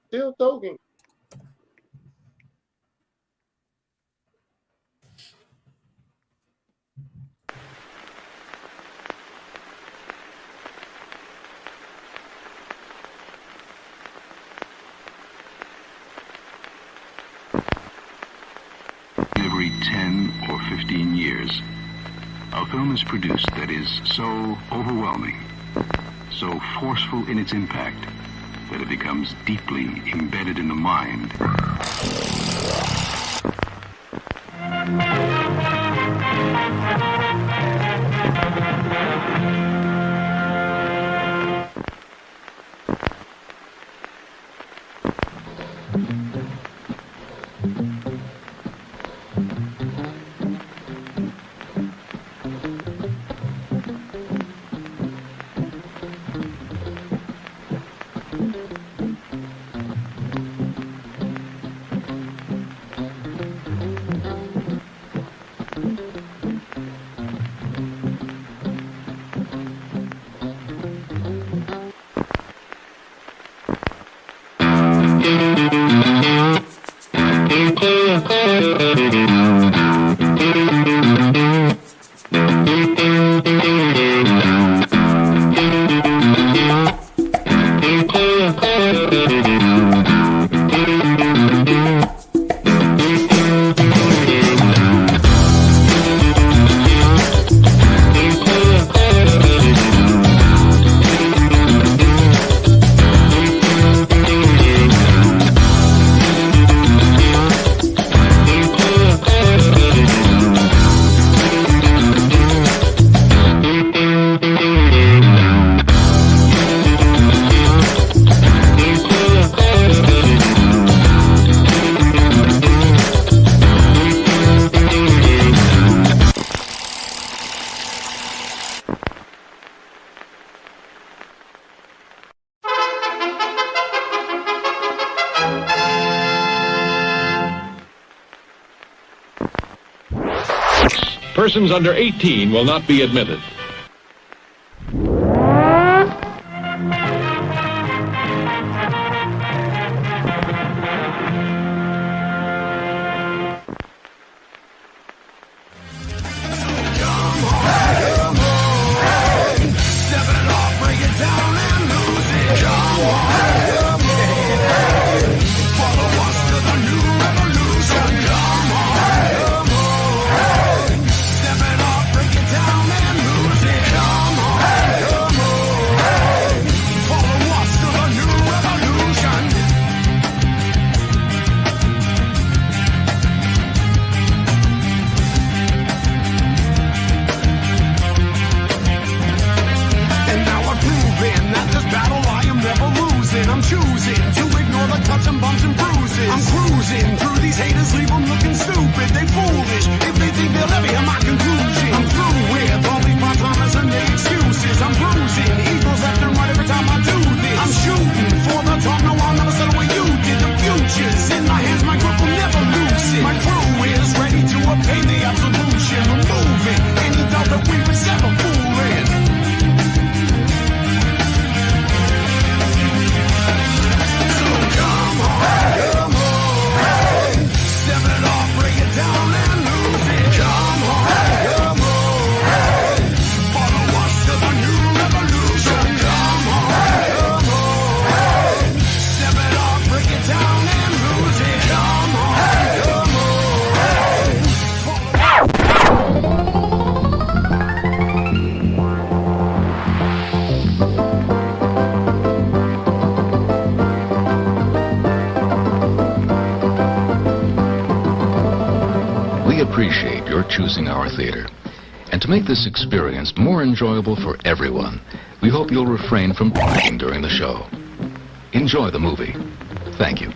Still Toking. Every 10 or 15 years, a film is produced that is so overwhelming, so forceful in its impact, that it becomes deeply embedded in the mind. Persons under 18 will not be admitted. Appreciate your choosing our theater. And to make this experience more enjoyable for everyone, we hope you'll refrain from talking during the show. Enjoy the movie. Thank you.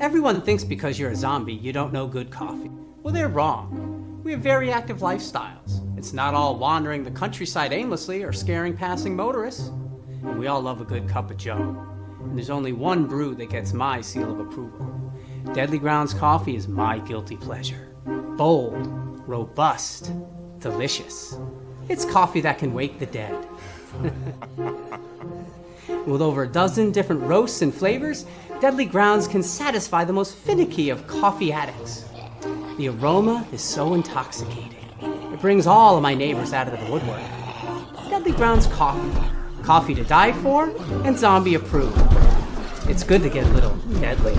Everyone thinks because you're a zombie, you don't know good coffee. Well, they're wrong. We have very active lifestyles. It's not all wandering the countryside aimlessly or scaring passing motorists. And we all love a good cup of joe. And there's only one brew that gets my seal of approval. Deadly Grounds coffee is my guilty pleasure. Bold, robust, delicious. It's coffee that can wake the dead. With over a dozen different roasts and flavors, Deadly Grounds can satisfy the most finicky of coffee addicts. The aroma is so intoxicating. It brings all of my neighbors out of the woodwork. Deadly Grounds coffee. Coffee to die for and zombie approved. It's good to get a little deadly.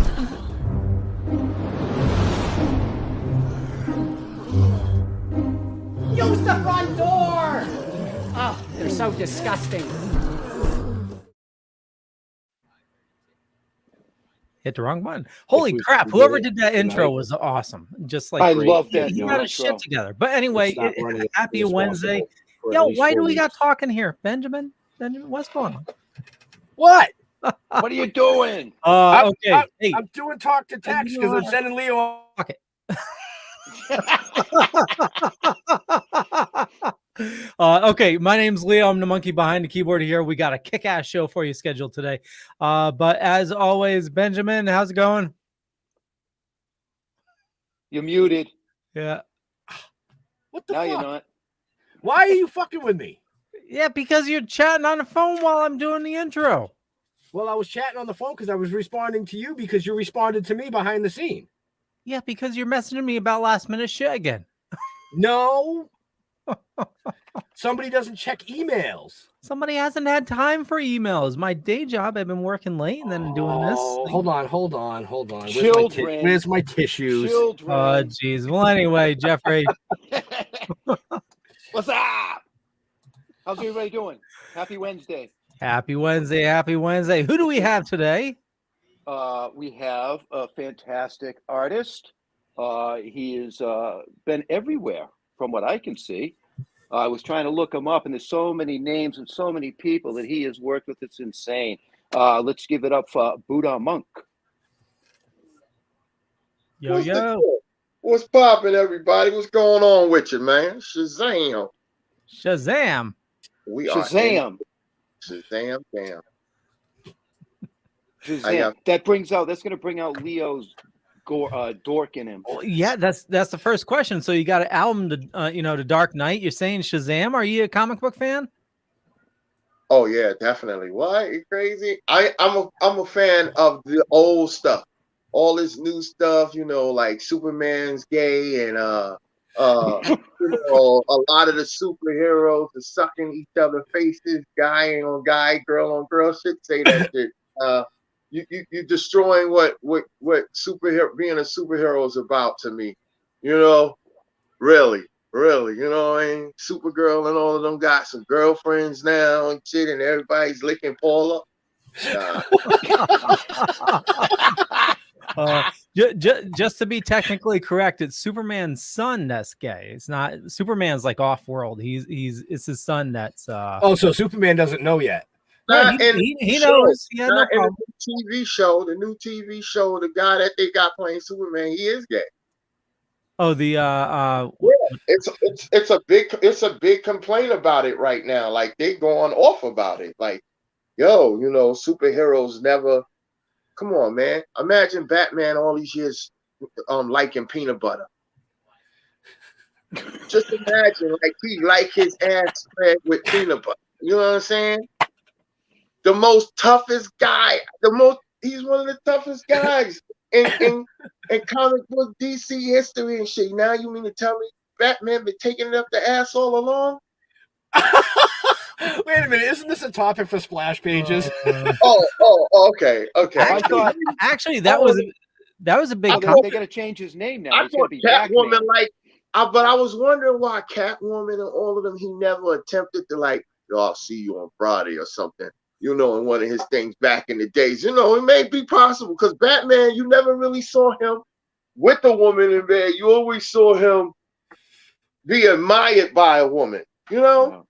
Use the front door! Oh, they're so disgusting. Hit the wrong button. Holy crap! Whoever did that intro was awesome. Just like I love that. he got his shit together. But anyway, happy Wednesday. Yo, why do we got talking here, Benjamin? Benjamin, what's going on? What? What are you doing? Okay. I'm doing talk to text because I'm sending Leo. Okay. Okay, my name's Leo. I'm the monkey behind the keyboard here. We got a kick-ass show for you scheduled today. But as always, Benjamin, how's it going? You're muted. Yeah. What the Now fuck? you're not. Why are you fucking with me? Yeah, because you're chatting on the phone while I'm doing the intro. Well, I was chatting on the phone because I was responding to you because you responded to me behind the scene. Yeah, because you're messaging me about last-minute shit again. No. Somebody doesn't check emails. Somebody hasn't had time for emails. My day job, I've been working late and then doing this. Hold on. Children. Where's my tissues? Children. Oh, geez. Well, anyway, Jeffrey. What's up? How's everybody doing? Happy Wednesday. Happy Wednesday. Happy Wednesday. Who do we have today? We have a fantastic artist. He has been everywhere from what I can see. I was trying to look him up, and there's so many names and so many people that he has worked with. It's insane. Let's give it up for Budda Monk. Yo. What's poppin', everybody? What's going on with you, man? Shazam. Shazam. We Shazam. Shazam, damn. Shazam. That's going to bring out Leo's dork in him. Well, yeah, that's the first question. So you got an album to The Dark Knight. You're saying Shazam. Are you a comic book fan? Oh yeah, definitely. What? You crazy? I'm a fan of the old stuff. All this new stuff, like Superman's gay and a lot of the superheroes are sucking each other faces, guy on guy, girl on girl shit. Say that shit. You're destroying what superhero being a superhero is about to me. Really. You know what I mean? Supergirl and all of them got some girlfriends now and shit, and everybody's licking Paula. Just to be technically correct, it's Superman's son that's gay. It's not Superman's like off world. It's his son that's. So Superman doesn't know yet. He knows. He had no problem. The new TV show, the guy that they got playing Superman, he is gay. Oh, the it's a big complaint about it right now. Like they going off about it. Like, superheroes never. Come on, man. Imagine Batman all these years liking peanut butter. Just imagine he like his ass spread with peanut butter. You know what I'm saying? The most toughest guy. He's one of the toughest guys in comic book DC history and shit. Now you mean to tell me Batman been taking it up the ass all along? Wait a minute, isn't this a topic for splash pages? Okay. Actually, that was a big. They got to change his name now. I thought Catwoman, but I was wondering why Catwoman and all of them, he never attempted to I'll see you on Friday or something. In one of his things back in the days. It may be possible because Batman, you never really saw him with a woman in bed. You always saw him be admired by a woman. I don't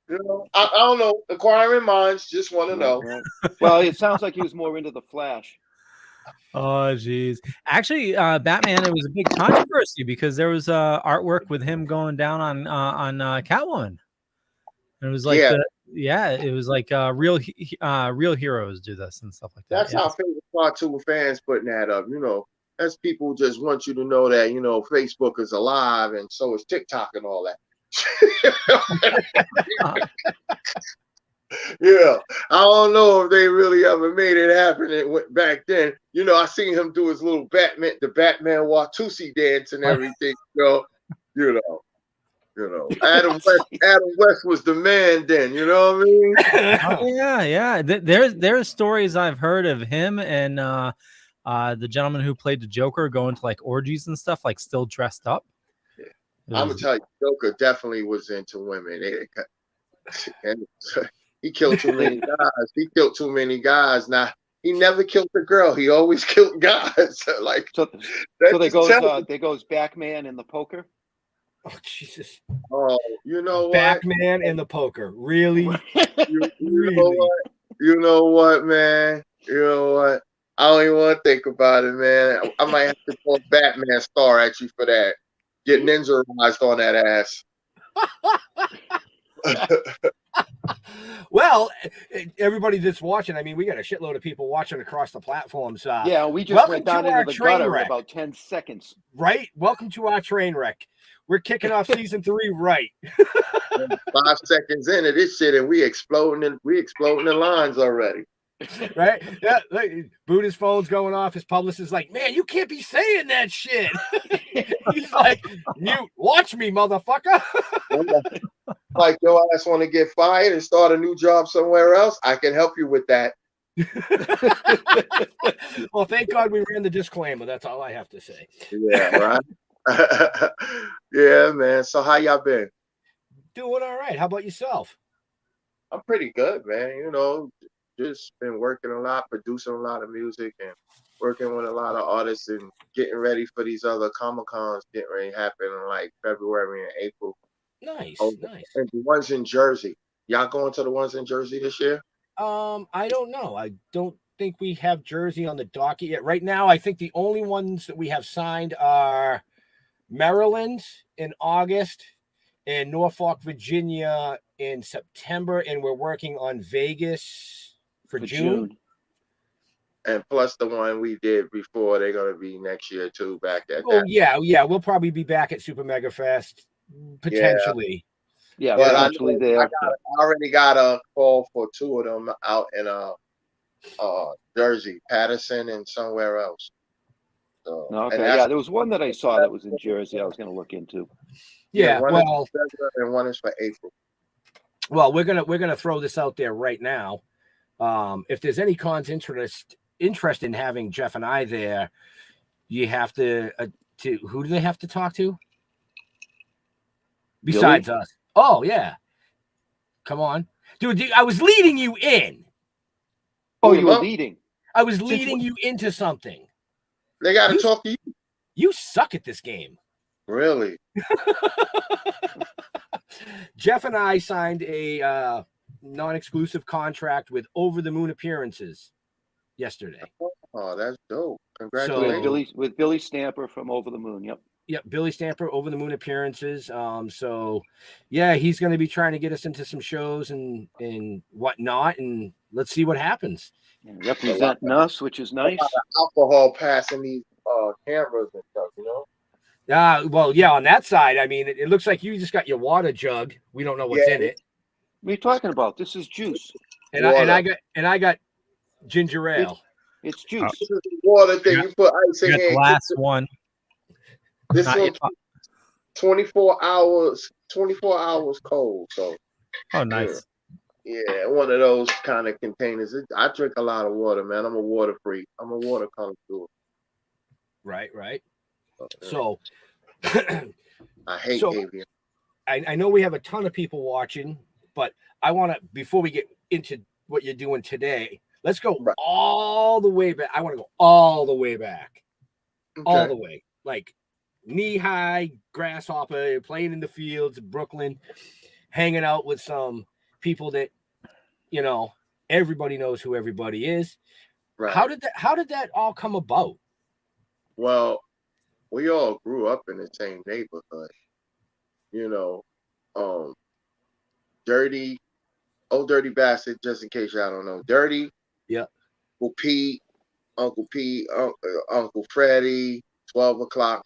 know. Inquiring minds just want to know. Well, it sounds like he was more into the Flash. Oh, geez. Actually, Batman, it was a big controversy because there was artwork with him going down on Catwoman. And it was like, it was like real heroes do this and stuff like that. That's how favorite cartoon fans putting that up. That's people just want you to know that Facebook is alive and so is TikTok and all that. Yeah, I don't know if they really ever made it happen. It went back then. You know, I seen him do his little the Batman Watusi dance and everything. You know, Adam West was the man then. You know what I mean? Oh, yeah. There's stories I've heard of him and the gentleman who played the Joker going to like orgies and stuff, like still dressed up. Yeah. I'm gonna tell you, Joker definitely was into women. He killed too many guys. He killed too many guys. Now he never killed a girl. He always killed guys. Like so there goes Batman in the poker. Oh Jesus! Oh, you know what? Batman and the poker. Really? You know what? You know what, man? You know what? I don't even want to think about it, man. I might have to call Batman star at you for that. Get ninja-ized on that ass. Well, everybody that's watching, I mean, we got a shitload of people watching across the platforms. Yeah, we just went down into the gutter in about 10 seconds. Right? Welcome to our train wreck. We're kicking off season 3 right. 5 seconds into this shit, and we exploding the lines already. Right? Yeah, like, Buddha's phone's going off. His publicist is like, man, you can't be saying that shit. He's like, mute, watch me, motherfucker. Like, your ass want to get fired and start a new job somewhere else? I can help you with that. Well, thank God we ran the disclaimer. That's all I have to say. Yeah, right. Yeah, man. So how y'all been? Doing all right. How about yourself? I'm pretty good, man. You know, just been working a lot, producing a lot of music, and working with a lot of artists, and getting ready for these other Comic-Cons getting ready to happen in like February and April. Nice. And the ones in Jersey. Y'all going to the ones in Jersey this year? I don't know. I don't think we have Jersey on the docket yet. Right now, I think the only ones that we have signed are Maryland in August and Norfolk, Virginia in September, and we're working on Vegas for June. And plus the one we did before, they're gonna be next year too. Back at yeah, we'll probably be back at Super Mega Fest potentially. Yeah, but potentially there. I already got a call for 2 of them out in Jersey, Patterson, and somewhere else. So, okay, yeah, there was one that I saw that was in Jersey. I was going to look into. Yeah, one well, is for February and one is for April. Well, we're gonna throw this out there right now. If there's any cons interest in having Jeff and I there, you have to who do they have to talk to besides us? Oh yeah, come on, dude. I was leading you in. Oh, you were leading. I was leading you into something. They got to talk to you. You suck at this game. Really? Jeff and I signed a non-exclusive contract with Over the Moon Appearances yesterday. Oh, that's dope. Congratulations. With Billy Stamper from Over the Moon. Yep, Billy Stamper, Over the Moon Appearances. So yeah, he's going to be trying to get us into some shows and whatnot, and let's see what happens. And representing us, which is nice. Alcohol passing these cameras and stuff, you know. Well, yeah, on that side, I mean, it looks like you just got your water jug. We don't know what's in it. What are you talking about? This is juice. And I got ginger ale. It's juice. This is the water thing. You put ice in here. Last one. This one 24 hours cold. So oh, nice. Yeah, one of those kind of containers. I drink a lot of water, man. I'm a water freak. I'm a water connoisseur. Right. So I hate avian. I know we have a ton of people watching, but I want to, before we get into what you're doing today, let's go all the way back. I want to go all the way back. Okay. All the way. Like knee-high, grasshopper, playing in the fields, Brooklyn, hanging out with some people that, you know, everybody knows who everybody is. Right. How did that all come about? Well, we all grew up in the same neighborhood. You know, Dirty Bastard, just in case y'all don't know. Dirty. Yeah. Uncle Pete, Uncle Freddie, 12 o'clock.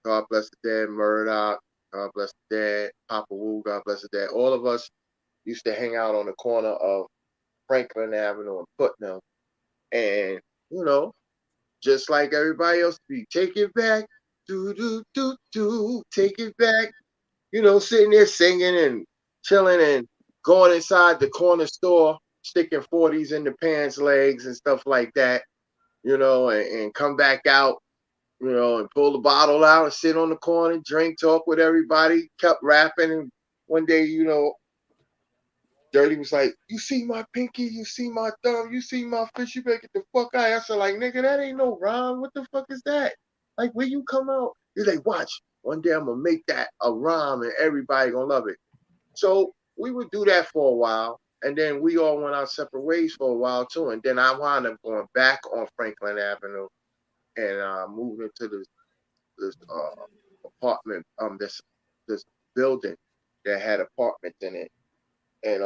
God bless the dead. Murdoch. God bless the dead. Papa Wu. God bless the dead. All of us used to hang out on the corner of Franklin Avenue and Putnam. And, you know, just like everybody else, we take it back, take it back. You know, sitting there singing and chilling and going inside the corner store, sticking 40s in the pants legs and stuff like that, you know, and come back out, you know, and pull the bottle out and sit on the corner, drink, talk with everybody, kept rapping. And one day, you know, Dirty was like, you see my pinky, you see my thumb, you see my fish, you better get the fuck out. I said, like, nigga, that ain't no rhyme. What the fuck is that? Like, where you come out? He's like, watch. One day I'm gonna make that a rhyme and everybody gonna love it. So we would do that for a while. And then we all went our separate ways for a while too. And then I wound up going back on Franklin Avenue and moved into this apartment, this building that had apartments in it. And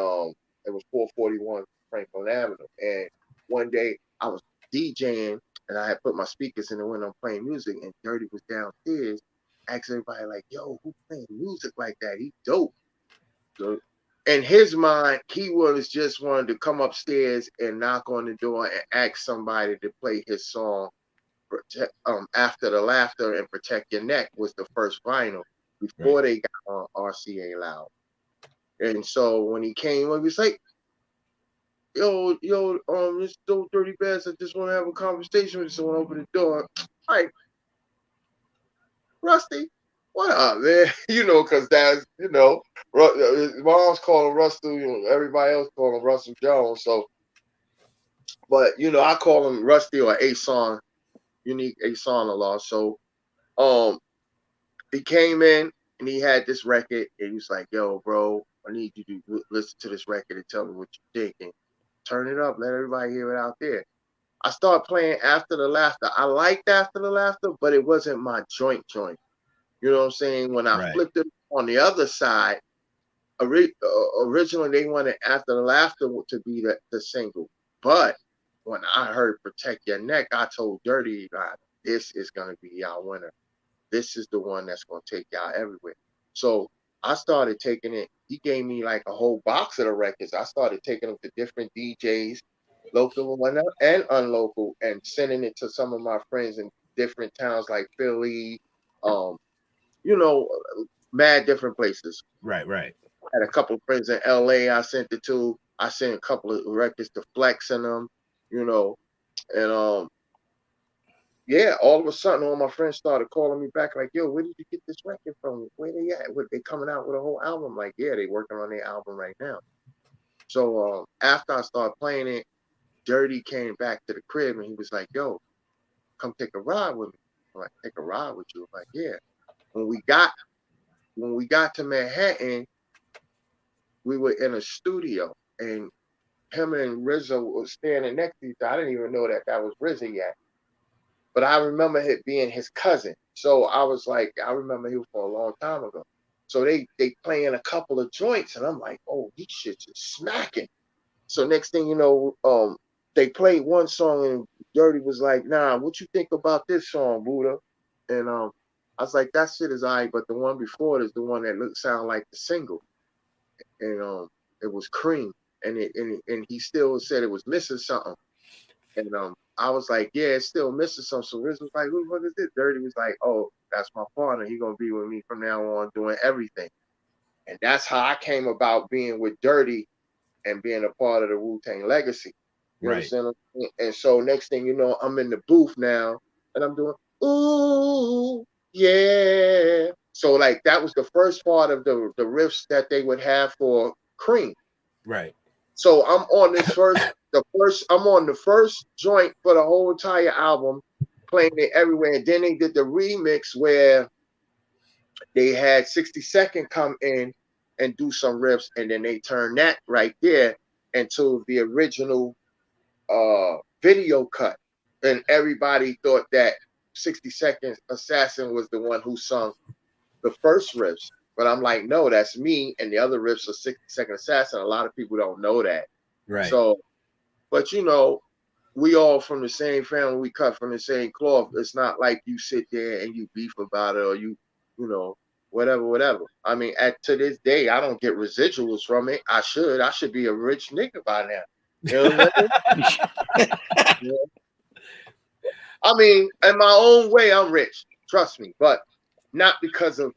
it was 441 Franklin Avenue. And one day I was DJing and I had put my speakers in the window playing music, and Dirty was downstairs, asked everybody like, yo, who playing music like that? He dope. So in his mind, he was just wanted to come upstairs and knock on the door and ask somebody to play his song, After the Laughter and Protect Your Neck was the first vinyl before they got on RCA Loud. And so when he came, he was like, yo, this so Dirty Bass, I just want to have a conversation with someone. Open the door. Like, Rusty, what up, man? You know, because that's, you know, his mom's calling Russell, you know, everybody else calling him Russell Jones. So, but, you know, I call him Rusty or A-Son, Unique A-Son-a-Law. So, he came in and he had this record and he was like, yo, bro, I need you to listen to this record and tell me what you think. And turn it up, let everybody hear it out there. I started playing After the Laughter. I liked After the Laughter, but it wasn't my joint. You know what I'm saying? When I flipped it on the other side, originally they wanted After the Laughter to be the single. But when I heard Protect Your Neck, I told Dirty, this is going to be y'all winner. This is the one that's going to take y'all everywhere. So I started taking it. He gave me like a whole box of the records. I started taking them to different DJs, local and unlocal, and sending it to some of my friends in different towns like Philly, you know, mad different places. Right. I had a couple of friends in LA I sent it to. I sent a couple of records to Flex in them, you know, and yeah, all of a sudden, all my friends started calling me back like, yo, where did you get this record from? Where they at? What, they coming out with a whole album? Like, yeah, they working on their album right now. So after I started playing it, Dirty came back to the crib and he was like, yo, come take a ride with me. I'm like, take a ride with you? I'm like, yeah. When we got to Manhattan, we were in a studio and him and Rizzo was standing next to each other. I didn't even know that was Rizzo yet. But I remember it being his cousin. So I was like, I remember him for a long time ago. So they playing a couple of joints and I'm like, oh, these shits is smacking. So next thing you know, they played one song and Dirty was like, nah, what you think about this song, Budda? And I was like, that shit is all right, but the one before it is the one that sound like the single. And it was Cream. And he still said it was missing something. And I was like, yeah, it's still missing something. So Riz was like, who the fuck is this? Dirty was like, oh, that's my partner. He gonna be with me from now on doing everything. And that's how I came about being with Dirty and being a part of the Wu-Tang legacy. You understand? And so next thing you know, I'm in the booth now and I'm doing, ooh, yeah. So like that was the first part of the riffs that they would have for Cream. Right. So I'm on I'm on the first joint for the whole entire album, playing it everywhere. And then they did the remix where they had 60 Second come in and do some riffs, and then they turned that right there into the original video cut. And everybody thought that 60 Second Assassin was the one who sung the first riffs. But I'm like, no, that's me. And the other riffs are 60 Second Assassin. A lot of people don't know that. Right. So, but you know, we all from the same family. We cut from the same cloth. It's not like you sit there and you beef about it or you know, whatever. I mean, to this day, I don't get residuals from it. I should be a rich nigga by now. You know what I'm saying? Yeah. I mean, in my own way, I'm rich. Trust me, but not because of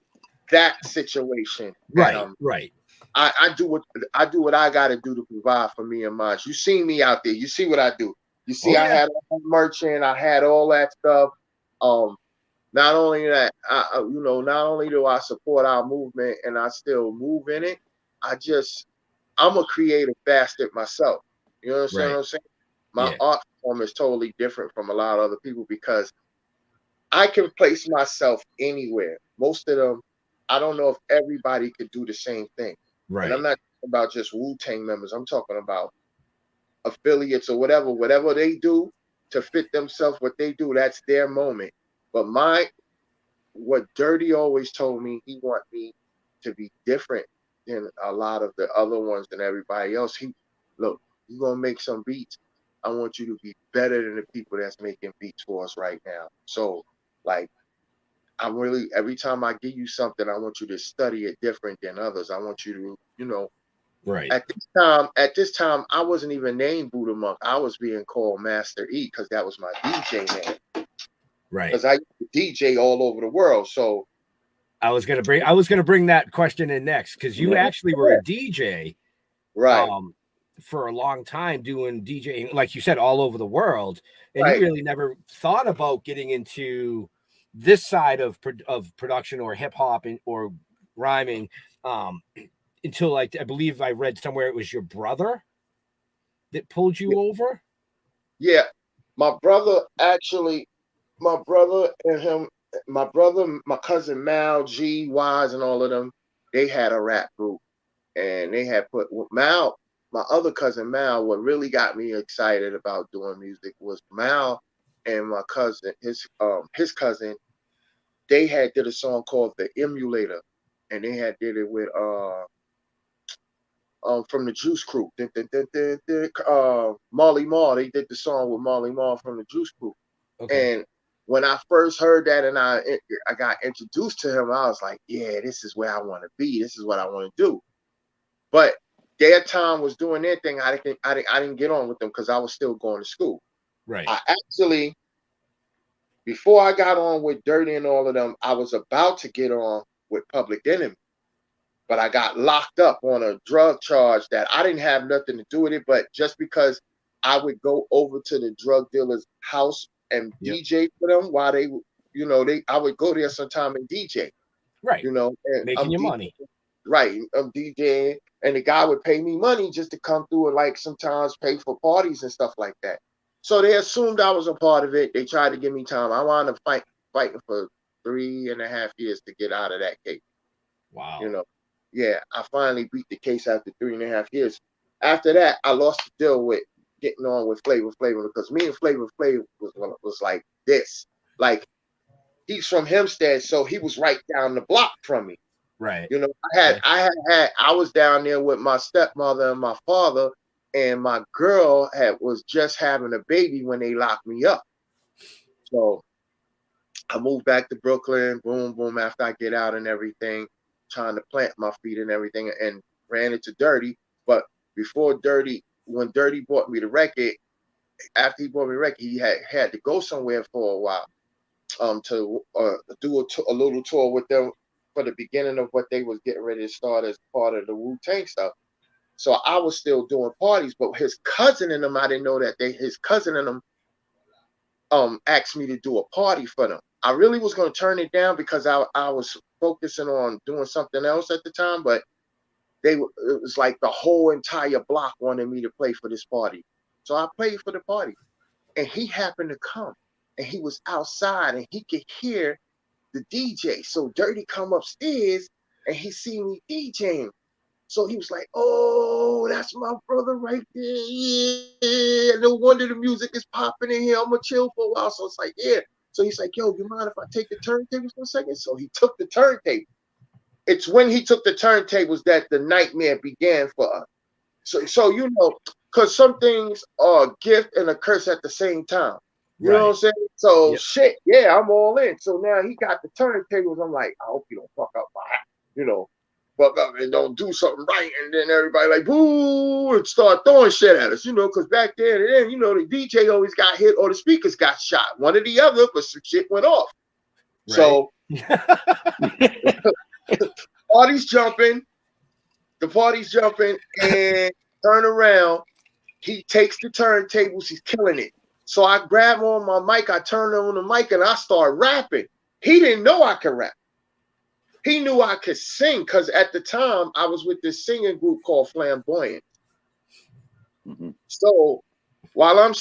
that situation. Right, right. I do what I got to do to provide for me and mine. You see me out there. You see what I do. You see, I had all merchant. I had all that stuff. Not only that, not only do I support our movement and I still move in it, I'm a creative bastard myself. You understand what I'm saying? My art form is totally different from a lot of other people because I can place myself anywhere. Most of them, I don't know if everybody could do the same thing. Right. And I'm not talking about just Wu-Tang members. I'm talking about affiliates or whatever they do to fit themselves, what they do, that's their moment. But what Dirty always told me, he want me to be different than a lot of the other ones and everybody else. Look, you're going to make some beats. I want you to be better than the people that's making beats for us right now. So, like, every time I give you something, I want you to study it different than others. I want you to, right. At this time, I wasn't even named Buddha Monk. I was being called Master E because that was my DJ name. Right. Because I used to DJ all over the world. So I was gonna bring that question in next because you actually were a DJ, right? For a long time doing DJing, like you said, all over the world, and you really never thought about getting into this side of production or hip hop or rhyming until, like, I believe I read somewhere it was your brother that pulled you over. Yeah, my brother and him, my cousin Mal, G, Wise, and all of them, they had a rap group, and they had put Mal. My other cousin Mal, what really got me excited about doing music was Mal and my cousin, his cousin, they had did a song called The Emulator, and they had did it with from the Juice Crew. Marley Marl, they did the song with Marley Marl from the Juice Crew. Okay. And when I first heard that and I got introduced to him, I was like, yeah, this is where I want to be. This is what I want to do. But their time was doing their thing. I didn't get on with them because I was still going to school. Right. I actually, before I got on with Dirty and all of them, I was about to get on with Public Enemy. But I got locked up on a drug charge that I didn't have nothing to do with it. But just because I would go over to the drug dealer's house and DJ for them while I would go there sometime and DJ. Right. And making your money. Right. I'm DJing, and the guy would pay me money just to come through and, like, sometimes pay for parties and stuff like that. So they assumed I was a part of it. They tried to give me time. I wound up fighting for 3.5 years to get out of that case. Wow. Yeah, I finally beat the case after 3.5 years. After that, I lost the deal with getting on with Flavor Flav because me and Flavor Flav was like this. Like, he's from Hempstead, so he was right down the block from me. Right. I was down there with my stepmother and my father, and my girl was just having a baby when they locked me up. So I moved back to Brooklyn, boom, boom, after I get out and everything, trying to plant my feet and everything, and ran into Dirty. But before when Dirty bought me the record, after he bought me the record, he had to go somewhere for a while to do a little tour with them for the beginning of what they was getting ready to start as part of the Wu-Tang stuff. So I was still doing parties, but his cousin and them, I didn't know that his cousin and them asked me to do a party for them. I really was going to turn it down because I was focusing on doing something else at the time, but it was like the whole entire block wanted me to play for this party. So I played for the party, and he happened to come, and he was outside, and he could hear the DJ. So Dirty come upstairs, and he see me DJing. So he was like, oh, that's my brother right there. Yeah, no wonder the music is popping in here. I'm going to chill for a while. So it's like, yeah. So he's like, yo, you mind if I take the turntables for a second? So he took the turntable. It's when he took the turntables that the nightmare began for us. So because some things are a gift and a curse at the same time. You know what I'm saying? So shit, yeah, I'm all in. So now he got the turntables. I'm like, I hope you don't fuck up fuck up and don't do something right. And then everybody like, boo, and start throwing shit at us, because back then, the DJ always got hit or the speakers got shot. One or the other, but some shit went off. Right. So the party's jumping, and turn around. He takes the turntables, he's killing it. So I grab on my mic, I turn on the mic, and I start rapping. He didn't know I could rap. He knew I could sing because at the time I was with this singing group called Flamboyant. Mm-hmm. So while I'm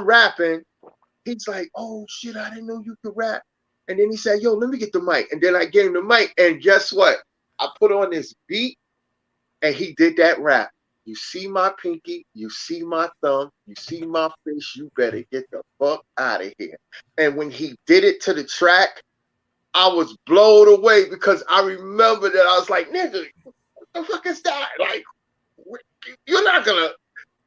rapping, he's like, "Oh shit, I didn't know you could rap." And then he said, "Yo, let me get the mic." And then I gave him the mic, and guess what? I put on this beat, and he did that rap. You see my pinky, you see my thumb, you see my face, you better get the fuck out of here. And when he did it to the track, I was blown away because I remember that I was like, nigga, what the fuck is that? Like, you're not gonna.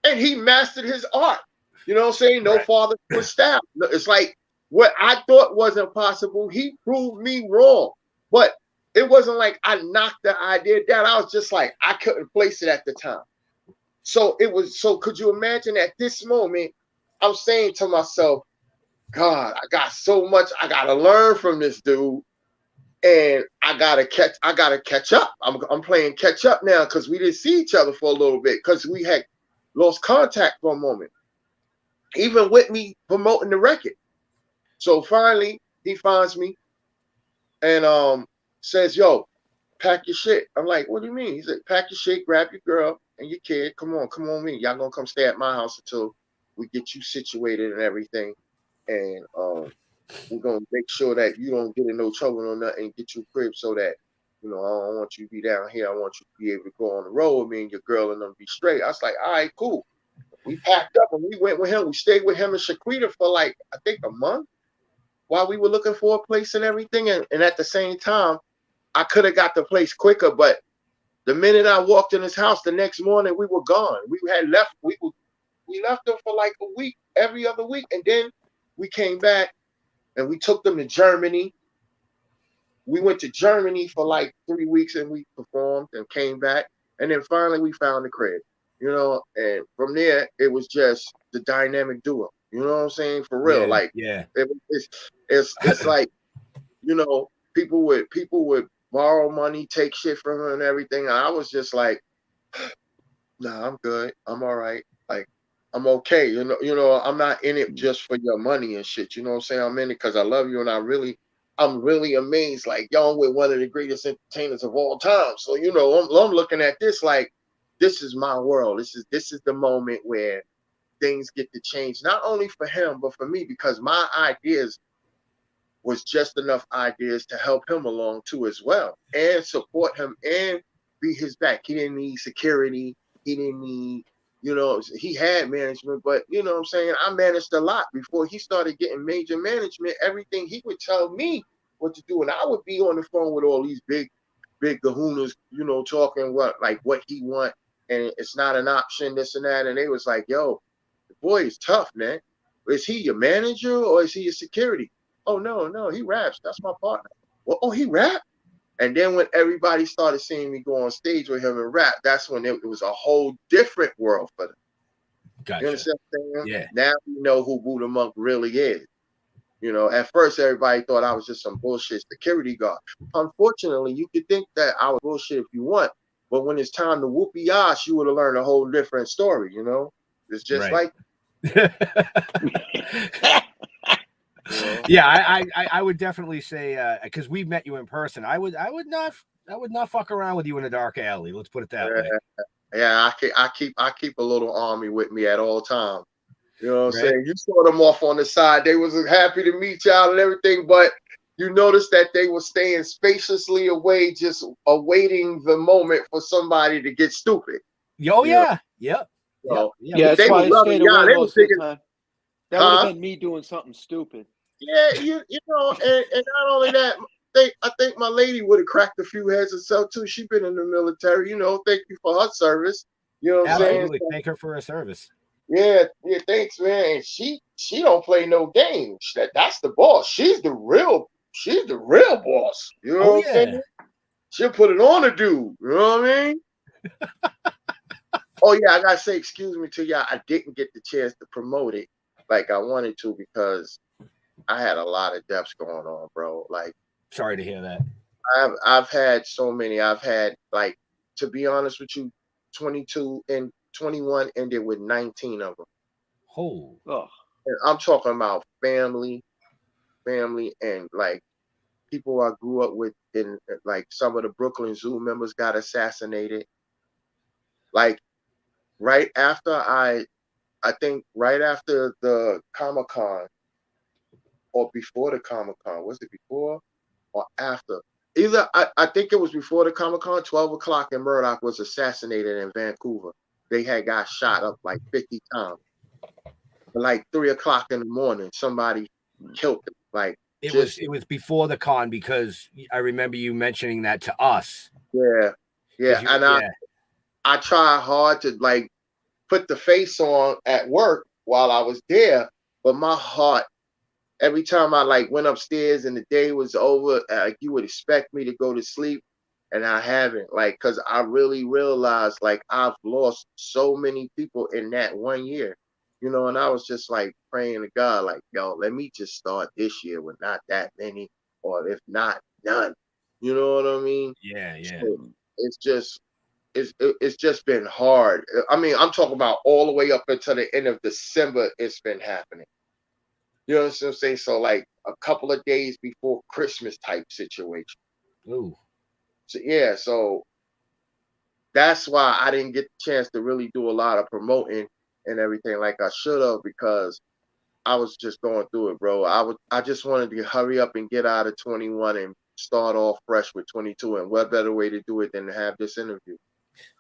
And he mastered his art. You know what I'm saying? No father to his style. It's like what I thought wasn't possible, he proved me wrong. But it wasn't like I knocked the idea down. I was just like, I couldn't place it at the time. So could you imagine at this moment, I'm saying to myself, God, I got so much I gotta learn from this dude, and I gotta catch up. I'm playing catch up now because we didn't see each other for a little bit because we had lost contact for a moment, even with me promoting the record. So finally, he finds me and says, "Yo, pack your shit." I'm like, "What do you mean?" He said, "Pack your shit, grab your girl and your kid. Come on, me. Y'all gonna come stay at my house until we get you situated and everything. And we're gonna make sure that you don't get in no trouble or nothing. Get you a crib so that I don't want you to be down here. I want you to be able to go on the road with me and your girl and them be straight." I was like, "All right, cool." We packed up and we went with him. We stayed with him and Shaquita for like I think a month while we were looking for a place and everything. And at the same time, I could have got the place quicker, but the minute I walked in his house, the next morning we were gone. We had left. We left them for like a week, every other week, and then we came back and we took them to Germany. We went to Germany for like 3 weeks and we performed and came back, and then finally we found the crib, And from there, it was just the dynamic duo. You know what I'm saying? For real, it's like people would borrow money, take shit from her and everything. And I was just like, nah, I'm good. I'm all right. Like, I'm okay. I'm not in it just for your money and shit. You know what I'm saying? I'm in it because I love you, and I'm really amazed. Like, y'all with one of the greatest entertainers of all time. So, I'm looking at this like, this is my world. This is the moment where things get to change, not only for him, but for me, because my ideas was just enough ideas to help him along too as well, and support him and be his back. He didn't need security. He didn't need, he had management, but you know what I'm saying? I managed a lot before he started getting major management. Everything he would tell me what to do, and I would be on the phone with all these big kahunas, talking what he want, and it's not an option, this and that. And they was like, "Yo, the boy is tough, man. Is he your manager or is he your security?" "Oh, no, he raps. That's my partner." "Well, oh, he rap?" And then when everybody started seeing me go on stage with him and rap, that's when it was a whole different world for them. Gotcha. You understand what I'm saying? Yeah. Now we know who Buddha Monk really is. At first everybody thought I was just some bullshit security guard. Unfortunately, you could think that I was bullshit if you want, but when it's time to whoop your ass, you would have learned a whole different story, It's just right. like Yeah, I would definitely say because we've met you in person, I would not fuck around with you in a dark alley. Let's put it that way. Yeah, I keep a little army with me at all times. You know what I'm saying? You saw them off on the side. They was happy to meet y'all and everything, but you noticed that they were staying spaciously away, just awaiting the moment for somebody to get stupid. Oh yeah, yeah. That's why I stayed away most of the time. That would have been me doing something stupid. Yeah, and not only that, I think my lady would have cracked a few heads herself too. She's been in the military, thank you for her service. You know what I'm saying? Thank her for her service. Yeah, thanks, man. And she don't play no games. That's the boss. She's the real boss. You know what I'm saying? She'll put it on a dude. You know what I mean? Oh yeah, I gotta say, excuse me to y'all. I didn't get the chance to promote it like I wanted to because I had a lot of deaths going on, bro. Like, sorry to hear that. I've had so many. I've had, like, to be honest with you, 22 and 21 ended with 19 of them. Oh. And I'm talking about family, and like people I grew up with, in like some of the Brooklyn Zu members got assassinated. Like right after I think right after the Comic-Con or before the Comic-Con, was it before or after? Either I think it was before the Comic-Con, 12 o'clock, and Murdoch was assassinated in Vancouver. They had got shot up like 50 times. But like 3 o'clock in the morning, somebody killed them. Like it was before the con because I remember you mentioning that to us. Yeah. I tried hard to like put the face on at work while I was there, but my heart, every time I like went upstairs and the day was over, like you would expect me to go to sleep, and I haven't. Like, cause I really realized like I've lost so many people in that 1 year, you know. And I was just like praying to God, like, yo, let me just start this year with not that many, or if not none. You know what I mean? Yeah. So it's just been hard. I mean, I'm talking about all the way up until the end of December. It's been happening. You know what I'm saying? So like a couple of days before Christmas type situation. Ooh. So yeah, so that's why I didn't get the chance to really do a lot of promoting and everything like I should have, because I was just going through it, bro. I just wanted to hurry up and get out of 21 and start off fresh with 22. And what better way to do it than to have this interview?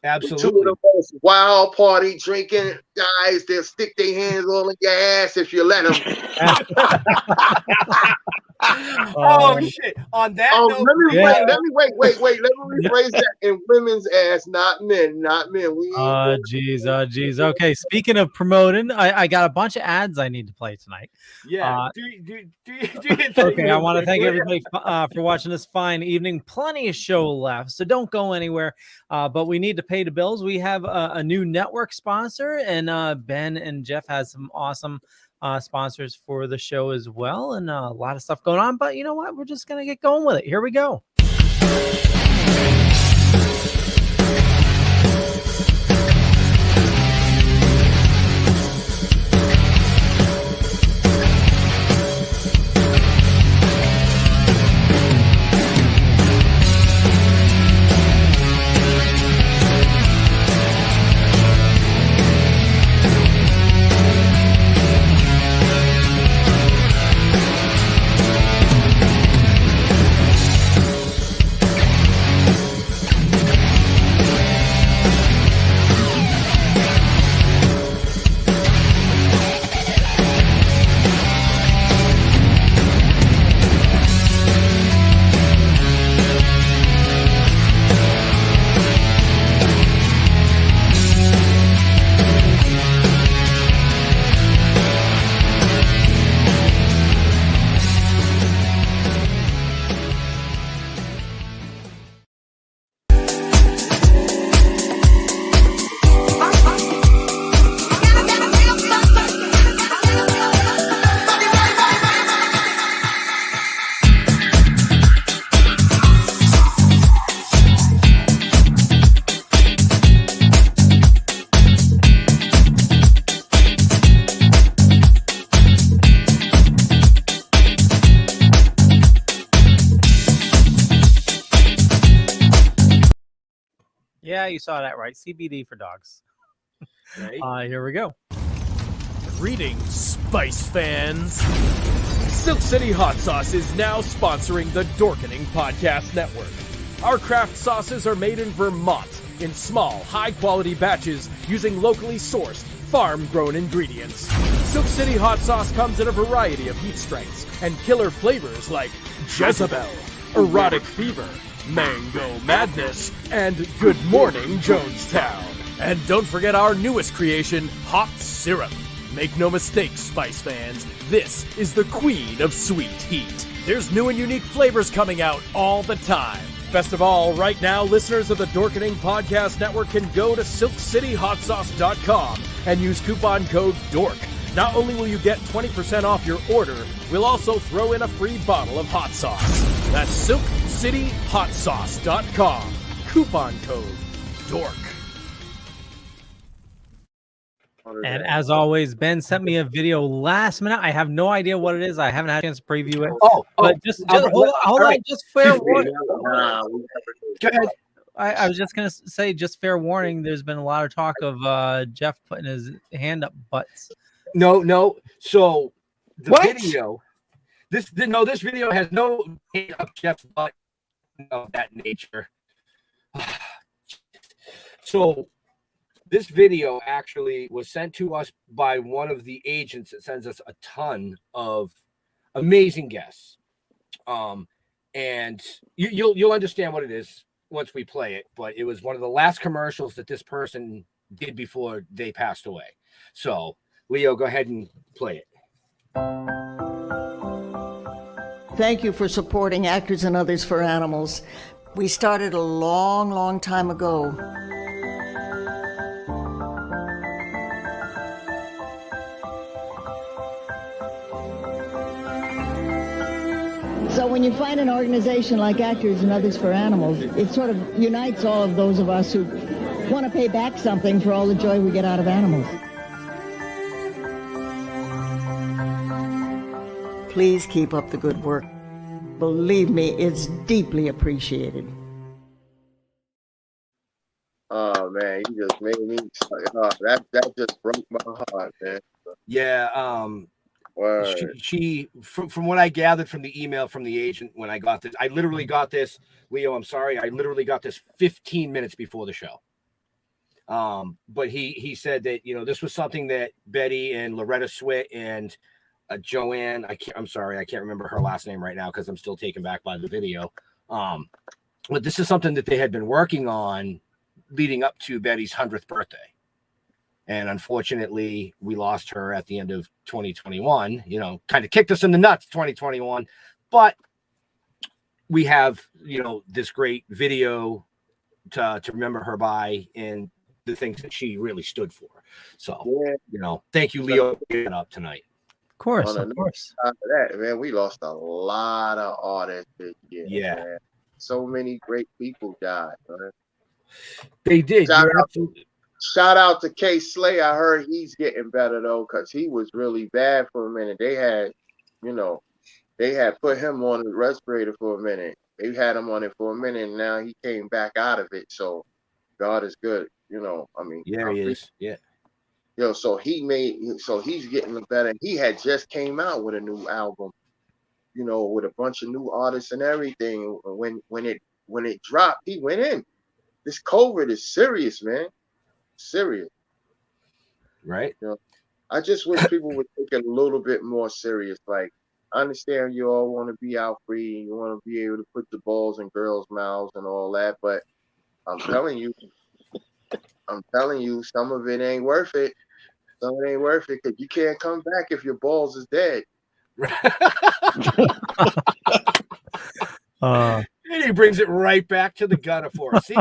Absolutely. Two of the most wild party drinking guys, they'll stick their hands all in your ass if you let them. Oh shit! On that note, let me wait. Let me rephrase that in women's ass, not men. Oh geez. Okay, speaking of promoting, I got a bunch of ads I need to play tonight. Yeah. Okay, I want to thank everybody for watching this fine evening. Plenty of show left, so don't go anywhere. But we need to pay the bills. We have a new network sponsor, and Ben and Jeff has some awesome sponsors for the show as well, and a lot of stuff going on. But you know what? We're just gonna get going with it. Here we go. Yeah, you saw that right. CBD for dogs. Right. Here we go. Greetings, Spice fans. Silk City Hot Sauce is now sponsoring the Dorkening Podcast Network. Our craft sauces are made in Vermont in small, high-quality batches using locally sourced, farm-grown ingredients. Silk City Hot Sauce comes in a variety of heat strengths and killer flavors like Jezebel, Erotic Fever, Mango Madness, and Good Morning Jonestown. And don't forget our newest creation, Hot Syrup. Make no mistake, Spice fans, this is the queen of sweet heat. There's new and unique flavors coming out all the time. Best of all, right now, listeners of the Dorkening Podcast Network can go to silkcityhotsauce.com and use coupon code DORK. Not only will you get 20% off your order, we'll also throw in a free bottle of hot sauce. That's silkcityhotsauce.com. Coupon code DORK. And as always, Ben sent me a video last minute. I have no idea what it is. I haven't had a chance to preview it. But just hold on, just fair warning. Go ahead. I was just gonna say, just fair warning. There's been a lot of talk of Jeff putting his hand up butts. No. So the video, this video has no hand up Jeff's butt of that nature. So this video actually was sent to us by one of the agents that sends us a ton of amazing guests. And you'll understand what it is once we play it, but it was one of the last commercials that this person did before they passed away. So Leo, go ahead and play it. Thank you for supporting Actors and Others for Animals. We started a long, long time ago. So when you find an organization like Actors and Others for Animals, it sort of unites all of those of us who want to pay back something for all the joy we get out of animals. Please keep up the good work. Believe me, it's deeply appreciated. Oh man, you just made me that just broke my heart, man. Yeah, she from what I gathered from the email from the agent when I got this, I literally got this, Leo, I'm sorry, I literally got this 15 minutes before the show. But he said that, you know, this was something that Betty and Loretta Swit and Joanne, I'm sorry, I can't remember her last name right now because I'm still taken back by the video. But this is something that they had been working on leading up to Betty's 100th birthday. And unfortunately, we lost her at the end of 2021, you know, kind of kicked us in the nuts, 2021. But we have, you know, this great video to remember her by and the things that she really stood for. So, you know, thank you, Leo, for getting up tonight. Of course, of course. After that, man, we lost a lot of artists this year. Yeah. Man. So many great people died, man. They did. Shout out to K Slay. I heard he's getting better though, because he was really bad for a minute. They had, you know, they had put him on the respirator for a minute. They had him on it for a minute, and now he came back out of it. So God is good, you know. I mean, yeah, he is. Yeah. Yo, so he's getting better. He had just came out with a new album, you know, with a bunch of new artists and everything. When it dropped, he went in. This COVID is serious, man. Serious. Right. You know, I just wish people would take it a little bit more serious. Like, I understand you all want to be out free and you want to be able to put the balls in girls' mouths and all that, but I'm telling you, some of it ain't worth it. Some of it ain't worth it because you can't come back if your balls is dead. And he brings it right back to the gutter for us. See,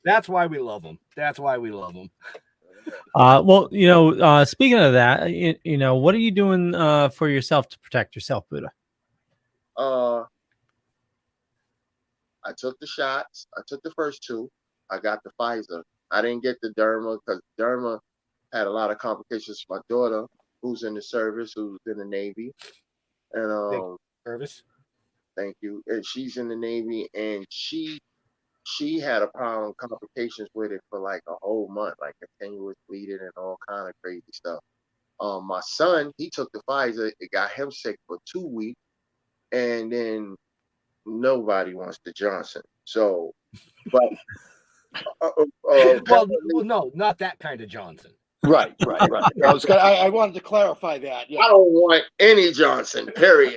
that's why we love him. That's why we love him. Well, you know, speaking of that, you know, what are you doing for yourself to protect yourself, Budda? I took the shots. I took the first two. I got the Pfizer. I didn't get the Derma because Derma had a lot of complications for my daughter, who's in the service, who's in the Navy. And service. Thank you. And she's in the Navy, and she had a problem, complications with it for like a whole month, like continuous bleeding and all kind of crazy stuff. My son, he took the Pfizer. It got him sick for 2 weeks, and then nobody wants the Johnson. So, but well, no, not that kind of Johnson. Right. I wanted to clarify that. Yeah. I don't want any Johnson. Period.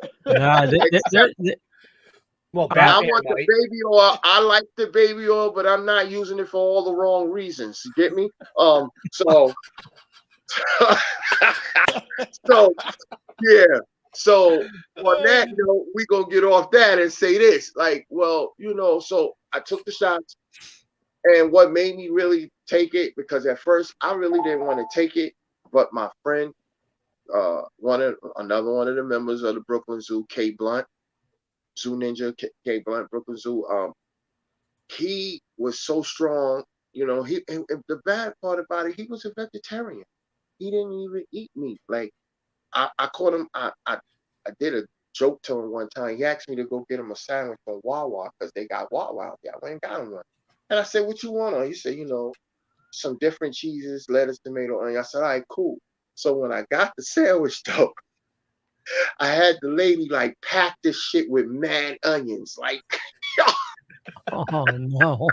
Well, I Batman want the might. baby oil. I like the baby oil, but I'm not using it for all the wrong reasons. You get me? So so yeah. So on that note, we gonna get off that and say this. Like, well, so I took the shots, and what made me really take it, because at first I really didn't want to take it, but my friend, another one of the members of the Brooklyn Zu, K Blunt, Zoo Ninja, K Blunt, Brooklyn Zu, he was so strong. And the bad part about it, he was a vegetarian. He didn't even eat meat. Like, I caught him. I did a joke to him one time. He asked me to go get him a sandwich from Wawa because they got Wawa out there. I went and got him one. And I said, "What you want on?" He said, some different cheeses, lettuce, tomato, onion. I said, "All right, cool." So when I got the sandwich though, I had the lady like pack this shit with mad onions, like Oh no.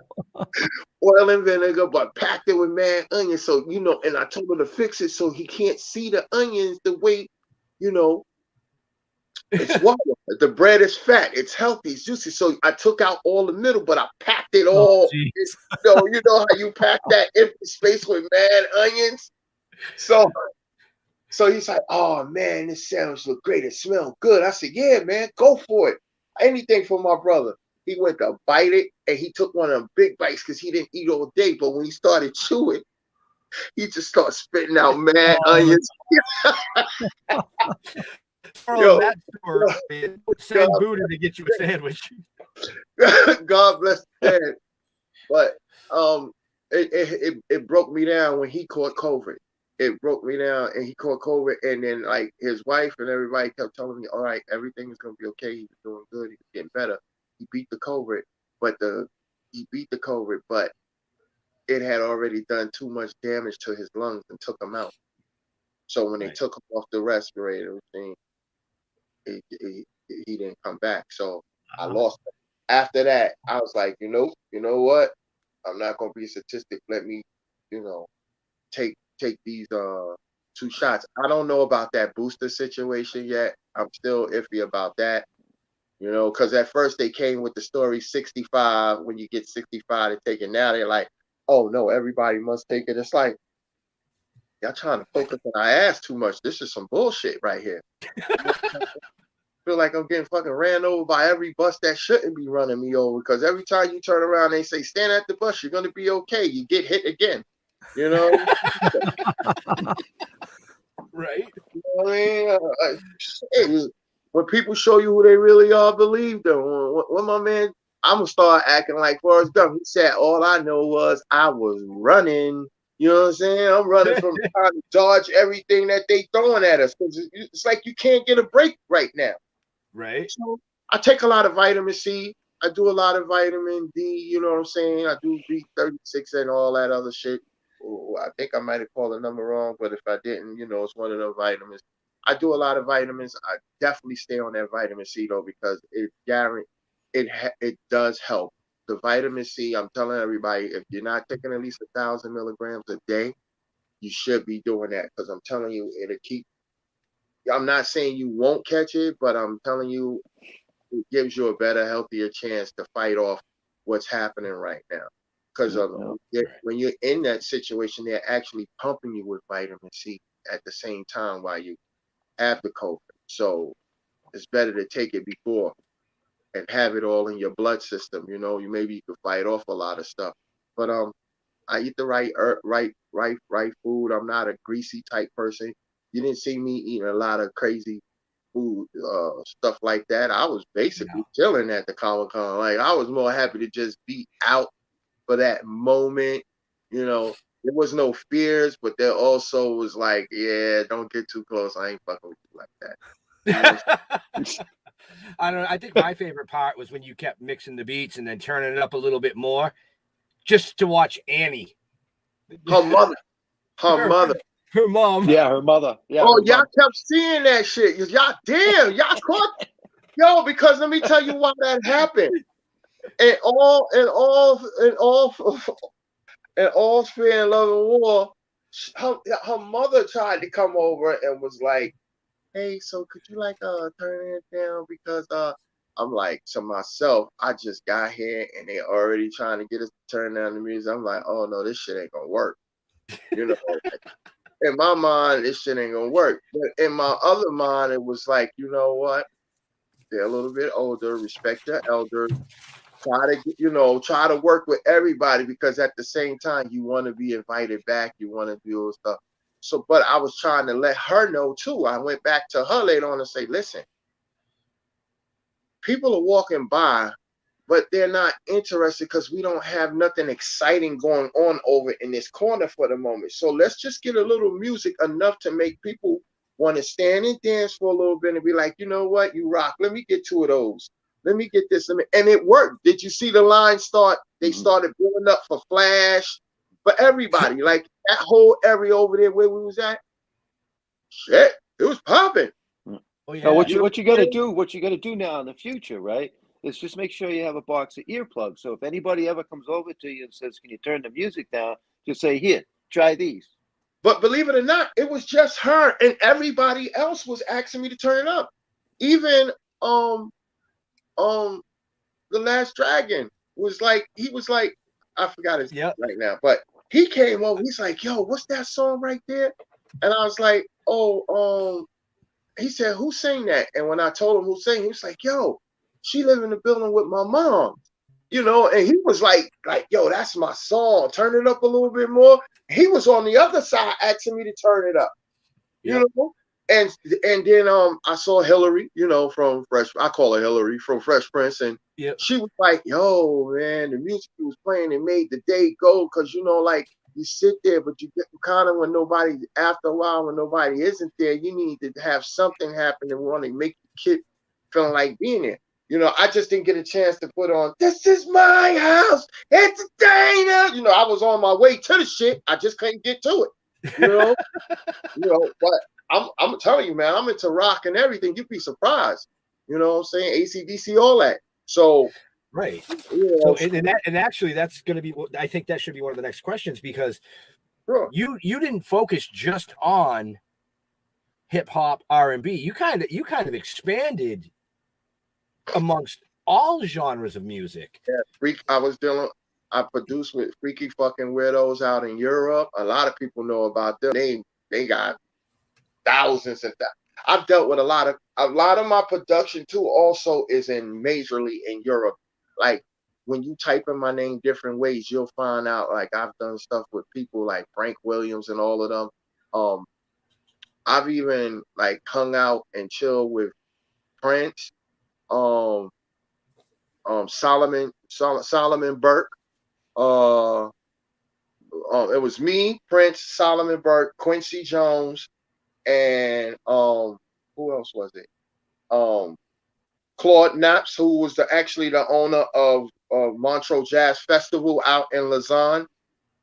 oil and vinegar, but packed it with mad onions. So, and I told her to fix it so he can't see the onions the way, it's water. The bread is fat, it's healthy, it's juicy. So I took out all the middle, but I packed it all. You know how you pack that empty space with mad onions? So he's like, "Oh man, this sandwich look great. It smells good." I said, "Yeah, man, go for it. Anything for my brother." He went to bite it, and he took one of them big bites because he didn't eat all day. But when he started chewing, he just started spitting out mad onions. That store, send Budda to get you a sandwich. God bless the man. But it broke me down when he caught COVID. It broke me down, and he caught COVID, and then like his wife and everybody kept telling me, "All right, everything is gonna be okay. He's doing good. He's getting better." He beat the COVID, but it had already done too much damage to his lungs and took him out. So when they took him off the respirator machine, he didn't come back. So I lost him. After that, I was like, you know what? I'm not gonna be a statistic. Let me, take these 2 shots. I don't know about that booster situation yet. I'm still iffy about that. Because at first they came with the story 65. When you get 65 to take it, now they're like, "Oh no, everybody must take it." It's like, y'all trying to focus on our ass too much. This is some bullshit right here. I feel like I'm getting fucking ran over by every bus that shouldn't be running me over, because every time you turn around, they say, "Stand at the bus, you're gonna be okay." You get hit again. Right? I mean, when people show you who they really are, believe them. When my man, I'm gonna start acting like Forrest Gump. He said, "All I know was I was running." You know what I'm saying? I'm running from trying to dodge everything that they throwing at us, because it's like you can't get a break right now. Right. So I take a lot of vitamin C. I do a lot of vitamin D. You know what I'm saying? I do B36 and all that other shit. I think I might have called the number wrong, but if I didn't, it's one of those vitamins. I do a lot of vitamins. I definitely stay on that vitamin C though, because it does help. The vitamin C, I'm telling everybody, if you're not taking at least 1,000 milligrams a day, you should be doing that, because I'm telling you, it'll keep. I'm not saying you won't catch it, but I'm telling you, it gives you a better, healthier chance to fight off what's happening right now. Because when you're in that situation, they're actually pumping you with vitamin C at the same time while you have the COVID. So it's better to take it before and have it all in your blood system. Maybe you could fight off a lot of stuff. But I eat the right food. I'm not a greasy type person. You didn't see me eating a lot of crazy food, stuff like that. I was basically chilling at the Comic-Con. Like, I was more happy to just be out for that moment. There was no fears, but there also was like, yeah, don't get too close. I ain't fucking with you like that. I don't know. I think my favorite part was when you kept mixing the beats and then turning it up a little bit more, just to watch Annie. Her mother. Her mom. Yeah, her mother. Yeah. Oh, y'all kept seeing that shit. Y'all caught. Yo, because let me tell you why that happened. And all Fear and Love and War, her mother tried to come over and was like, "Hey, so could you turn it down, because I'm like to myself, I just got here and they already trying to get us to turn down the music. I'm like, oh no, this shit ain't gonna work. You know, in my mind, this shit ain't gonna work. But in my other mind, it was like, you know what? They're a little bit older, respect their elders, try to work with everybody, because at the same time, you want to be invited back, you want to do stuff. So, but I was trying to let her know too. I went back to her later on and say, listen, people are walking by, but they're not interested because we don't have nothing exciting going on over in this corner for the moment. So let's just get a little music enough to make people want to stand and dance for a little bit and be like, you know what, you rock. Let me get two of those. Let me get this. And it worked. Did you see the line start? They started building up for Flash, for everybody. Like that whole area over there where we was at. Shit, it was popping. Oh, yeah. Now, what you got to do now in the future, right, is just make sure you have a box of earplugs. So if anybody ever comes over to you and says, can you turn the music down, just say, here, try these. But believe it or not, it was just her, and everybody else was asking me to turn it up. Even The Last Dragon was like, I forgot his name right now, but he came over, he's like, yo, what's that song right there? And I was like, he said, who sang that? And when I told him who sang, he was like, yo, she live in the building with my mom, and he was like, yo, that's my song. Turn it up a little bit more. He was on the other side asking me to turn it up, you know? And then I saw Hillary, from I call her Hillary from Fresh Prince. And she was like, yo, man, the music he was playing, it made the day go. Cause you sit there, but you get kind of after a while, when nobody isn't there, you need to have something happen and want to make the kid feeling like being there. I just didn't get a chance to put on, this is my house, entertainer. I was on my way to the shit. I just couldn't get to it, but I'm telling you, man, I'm into rock and everything. You'd be surprised. You know what I'm saying? AC/DC, all that. So, right. So, and actually, that's going to be, I think that should be one of the next questions, because you didn't focus just on hip hop, R&B. You kind of expanded amongst all genres of music. Yeah, I produced with Freaky Fucking Weirdos out in Europe. A lot of people know about them. They got thousands and thousands. I've dealt with a lot of my production too also is majorly in Europe. Like when you type in my name different ways, you'll find out like I've done stuff with people like Frank Williams and all of them. I've even like hung out and chilled with Prince, Solomon Burke. It was me, Prince, Solomon Burke, Quincy Jones, and who else was it? Claude Naps, who was actually the owner of Montreux Jazz Festival out in Lausanne.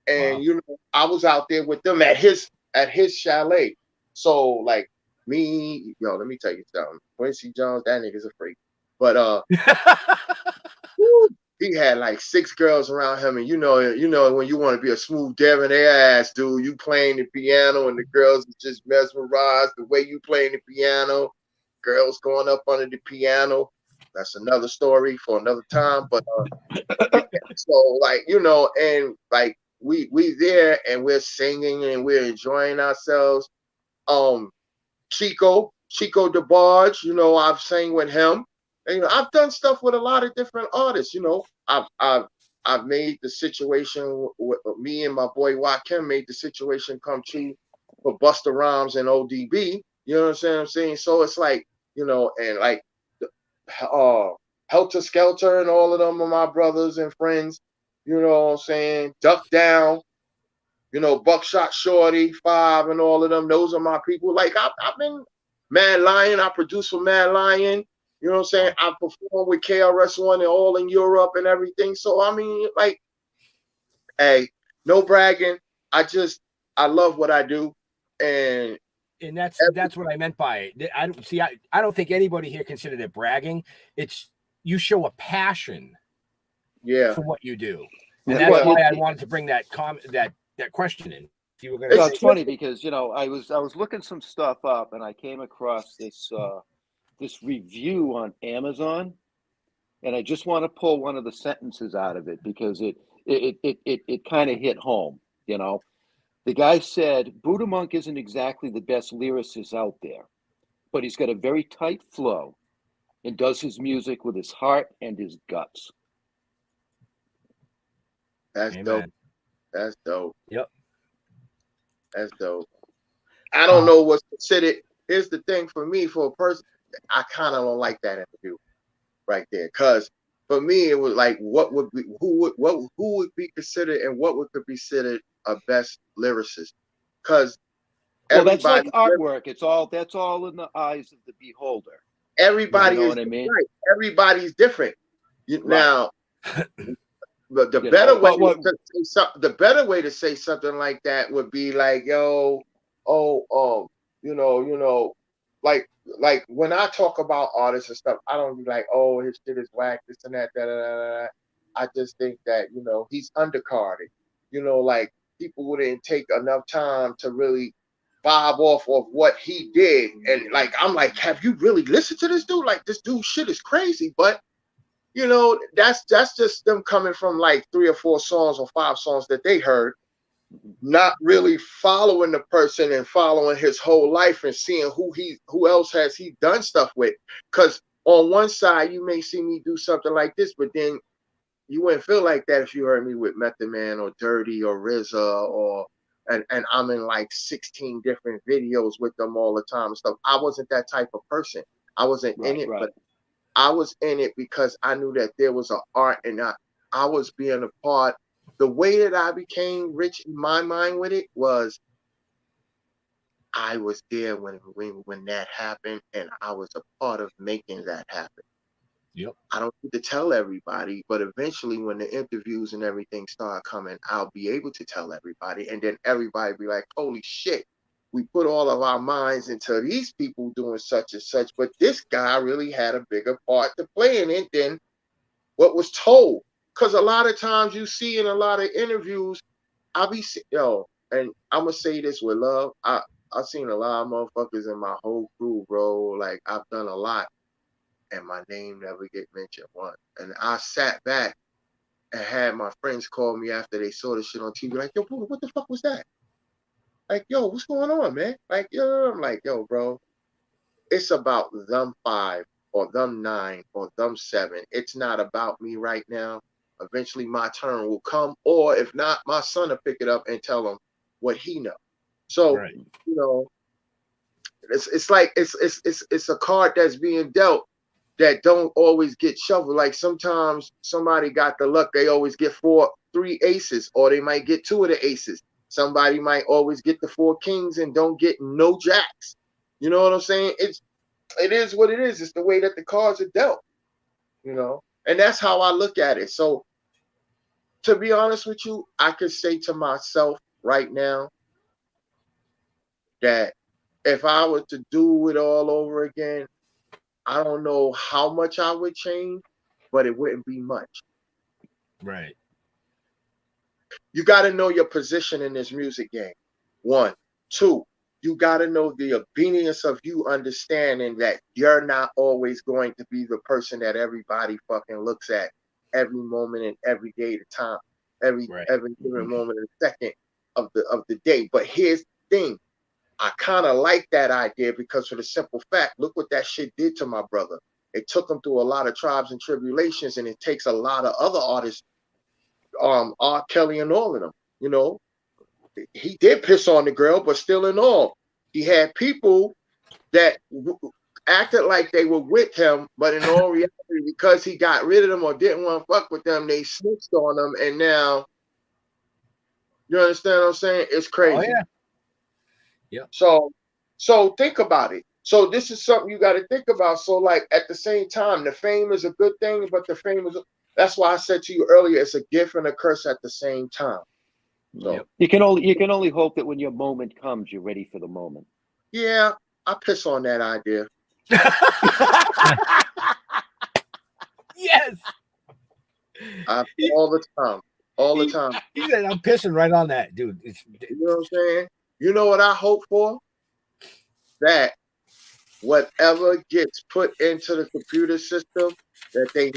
And I was out there with them at his chalet. So like me, let me tell you something. Quincy Jones, that nigga's a freak. But he had like 6 girls around him, and when you want to be a smooth debonair ass dude, you playing the piano, and the girls just mesmerized the way you playing the piano. Girls going up under the piano. That's another story for another time. But so like and like we there and we're singing and we're enjoying ourselves. Chico DeBarge, I've sang with him. And, I've done stuff with a lot of different artists. I've made the situation with me and my boy Joaquin made the situation come true for Busta Rhymes and O.D.B. You know what I'm saying? So it's like, and like Helter Skelter and all of them are my brothers and friends. You know what I'm saying? Duck Down, Buckshot Shorty, 5 and all of them. Those are my people. Like I've been Mad Lion. I produced for Mad Lion. You know what I'm saying? I performed with KRS-One and all in Europe and everything. So, I mean, like, hey, no bragging. I love what I do. And that's what I meant by it. I don't think anybody here considered it bragging. It's you show a passion for what you do. And that's why I wanted to bring that question in. If you were going to it's funny because, I was looking some stuff up and I came across this review on Amazon, and I just want to pull one of the sentences out of it because it kind of hit home. You know, the guy said, Buddha Monk isn't exactly the best lyricist out there, but he's got a very tight flow and does his music with his heart and his guts. That's Amen. dope. That's dope. Yep. That's dope. I don't know what's considered. Here's the thing for me, for a person, I kind of don't like that interview right there. Because for me, it was like, what would be, who would be considered and what would be considered a best lyricist? Because that's like artwork. That's all in the eyes of the beholder. Everybody is right. Everybody's different. Now, but the better way to say something like that would be like, like when I talk about artists and stuff, I don't be like, oh, his shit is whack, this and that, da. I just think that, he's undercarded. Like people wouldn't take enough time to really vibe off of what he did. And like, I'm like, have you really listened to this dude? Like, this dude shit is crazy. But that's just them coming from like 3 or 4 songs or 5 songs that they heard, not really following the person and following his whole life and seeing who else has he done stuff with. Because on one side, you may see me do something like this, but then you wouldn't feel like that if you heard me with Method Man or Dirty or RZA and I'm in like 16 different videos with them all the time and stuff. I wasn't that type of person. I wasn't in it, but I was in it because I knew that there was an art and I was being a part. The way that I became rich in my mind with it was I was there when that happened, and I was a part of making that happen. Yep. I don't need to tell everybody, but eventually when the interviews and everything start coming, I'll be able to tell everybody, and then everybody be like, holy shit, we put all of our minds into these people doing such and such, but this guy really had a bigger part to play in it than what was told. Because a lot of times you see in a lot of interviews, and I'm going to say this with love, I've seen a lot of motherfuckers in my whole crew, bro. Like, I've done a lot, and my name never get mentioned once. And I sat back and had my friends call me after they saw the shit on TV, like, yo, bro, what the fuck was that? Like, yo, what's going on, man? Like, yo, I'm like, yo, bro, it's about them 5 or them 9 or them 7. It's not about me right now. Eventually my turn will come, or if not, my son will pick it up and tell him what he knows. So, it's like it's a card that's being dealt that don't always get shuffled. Like sometimes somebody got the luck, they always get 3 aces, or they might get 2 of the aces. Somebody might always get the 4 kings and don't get no jacks. You know what I'm saying? It is what it is. It's the way that the cards are dealt, and that's how I look at it. So to be honest with you, I could say to myself right now that if I were to do it all over again, I don't know how much I would change, but it wouldn't be much. Right. You got to know your position in this music game. 1, 2, you got to know the obedience of you understanding that you're not always going to be the person that everybody fucking looks at every moment and every day at a time, every given moment and second of the day. But here's the thing. I kind of like that idea because for the simple fact, look what that shit did to my brother. It took him through a lot of tribes and tribulations, and it takes a lot of other artists, R. Kelly and all of them, he did piss on the girl, but still in all, he had people that acted like they were with him, but in all reality, because he got rid of them or didn't want to fuck with them, they snitched on them, and now, you understand what I'm saying? It's crazy. Oh, yeah. Yep. So think about it. So this is something you got to think about. So like at the same time, the fame is a good thing, but the fame is, that's why I said to you earlier, it's a gift and a curse at the same time. So you can only hope that when your moment comes, you're ready for the moment. Yeah, I piss on that idea. Yes. All the time. All the time. He said, I'm pissing right on that, dude. You know what I'm saying? You know what I hope for? That whatever gets put into the computer system that they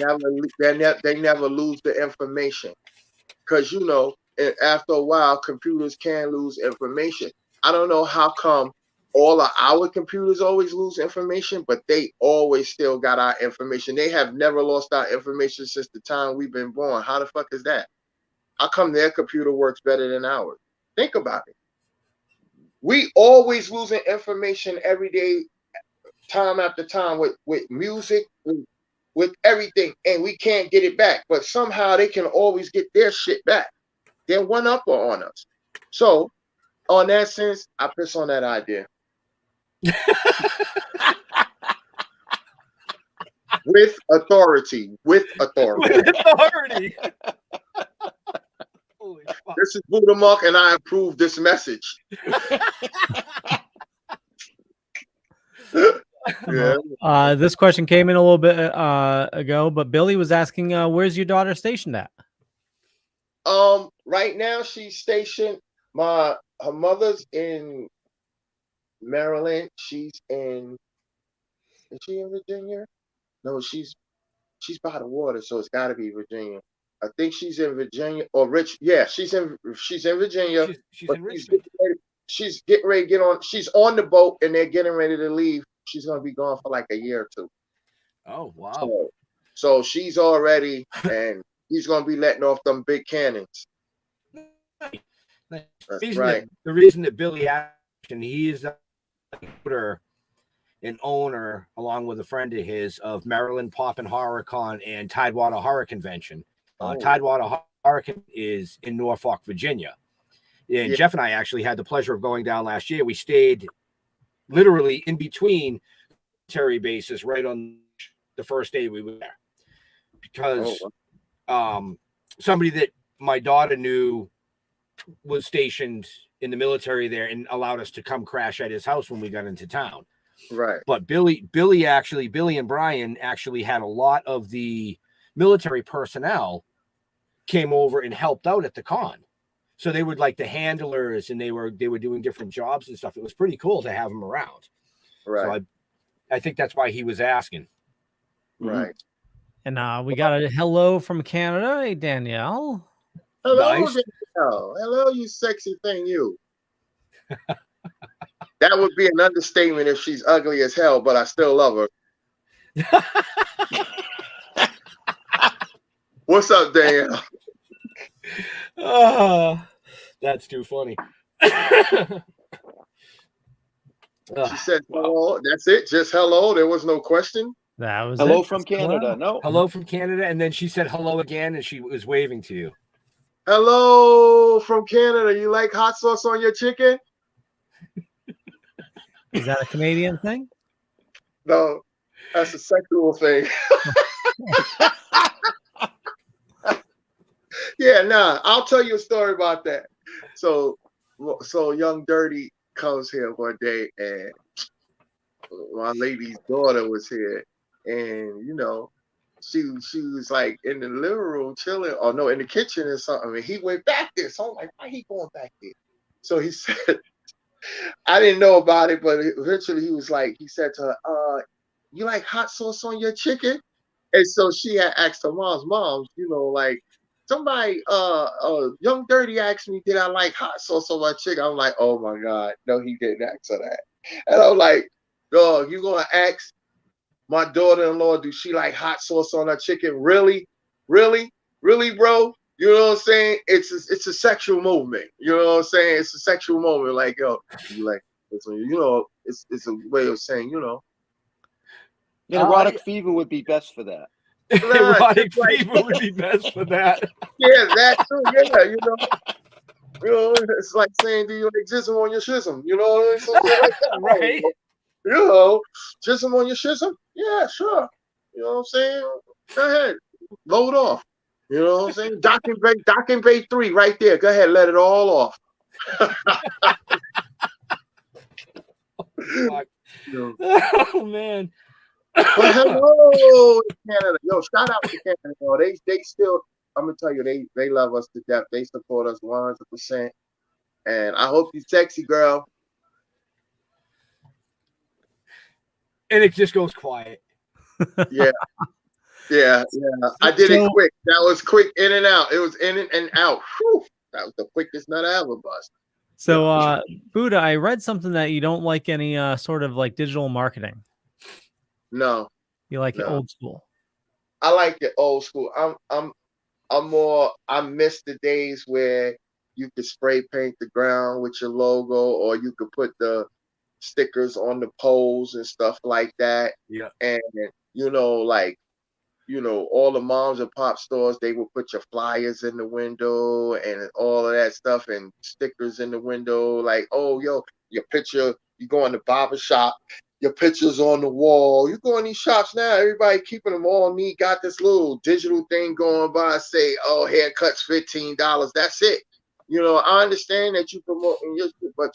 never lose the information, because after a while computers can lose information. I don't know how come all of our computers always lose information, but they always still got our information. They have never lost our information since the time we've been born. How the fuck is that? How come their computer works better than ours? Think about it. We always losing information every day, time after time, with music, with everything, and we can't get it back. But somehow they can always get their shit back. They're one up on us. So, on that sense, I piss on that idea. With authority. With authority. Holy fuck. This is Buddha Monk, and I approve this message. Yeah. This question came in a little bit ago, but Billy was asking, where's your daughter stationed at? Right now she's stationed. Her mother's in Maryland. Is she in Virginia? No, she's by the water, so it's got to be Virginia. I think she's in Virginia or Yeah, she's in Virginia. She's in Richmond. She's getting ready to get on. She's on the boat, and they're getting ready to leave. She's gonna be gone for like a year or two. Oh wow! So she's already, and he's gonna be letting off them big cannons. That's right. The reason that Billy asked, and he is an owner, along with a friend of his, of Maryland Pop and Horror Con and Tidewater Horror Convention. Tidewater Horror is in Norfolk, Virginia. And Jeff and I actually had the pleasure of going down last year. We stayed literally in between military bases right on the first day we were there. Because somebody that my daughter knew was stationed in the military there and allowed us to come crash at his house when we got into town. Right. But Billy and Brian actually had a lot of the military personnel came over and helped out at the con. So they were like the handlers, and they were doing different jobs and stuff. It was pretty cool to have them around. Right. So I think that's why he was asking. Right. And we got a hello from Canada. Hey, Danielle. Hello, Nice. Danielle. Hello, you sexy thing, you. That would be an understatement if she's ugly as hell, but I still love her. What's up, Danielle? Oh, that's too funny. She said hello. That's it. Just hello. There was no question. That was hello it. from Canada. No. Hello from Canada, and then she said hello again, and she was waving to you. Hello from Canada. You like hot sauce on your chicken? Is that a Canadian thing? No, that's a sexual thing. Yeah, nah. I'll tell you a story about that. So Young Dirty comes here one day, and my lady's daughter was here, and she was like in the living room chilling, or no, in the kitchen or something. And he went back there. So I'm like, why he going back there? So he said, I didn't know about it, but eventually he said to her, you like hot sauce on your chicken? And so she had asked her mom, like, somebody, Young Dirty asked me, did I like hot sauce on my chicken? I'm like, oh my God, no, he didn't ask her that. And I'm like, dog, you gonna ask my daughter-in-law, do she like hot sauce on her chicken? Really? Really? Really, bro? You know what I'm saying? It's a sexual movement. You know what I'm saying? It's a sexual moment. Like, yo, you like, it's a way of saying, Erotic fever would be best for that. Erotic fever would be best for that. Yeah, that too. Yeah, it's like saying, do you like jism on your shism? Something like that, right? Jism on your shism? Yeah, sure. You know what I'm saying? Go ahead, load off. You know what I'm saying? Dock and Bay 3 right there. Go ahead, let it all off. Oh man. But hello, Canada. Yo, shout out to Canada. Yo. They still, I'm gonna tell you, they love us to death. They support us 100%. And I hope you sexy, girl. And it just goes quiet. Yeah. Yeah. I did it So- quick. That was quick in and out. It was in and out. Whew. That was the quickest nut I ever bust. So, Budda, I read something that you don't like any sort of like digital marketing. No. You like it No. old school. I like it old school. I miss the days where you could spray paint the ground with your logo, or you could put the stickers on the poles and stuff like that. Yeah. And all the moms and pop stores, they would put your flyers in the window and all of that stuff and stickers in the window. Like, oh, yo, your picture, you go in the barber shop, your picture's on the wall. You go in these shops now, everybody keeping them all neat, got this little digital thing going by, say, oh, haircut's $15. That's it. I understand that you promoting your shit, but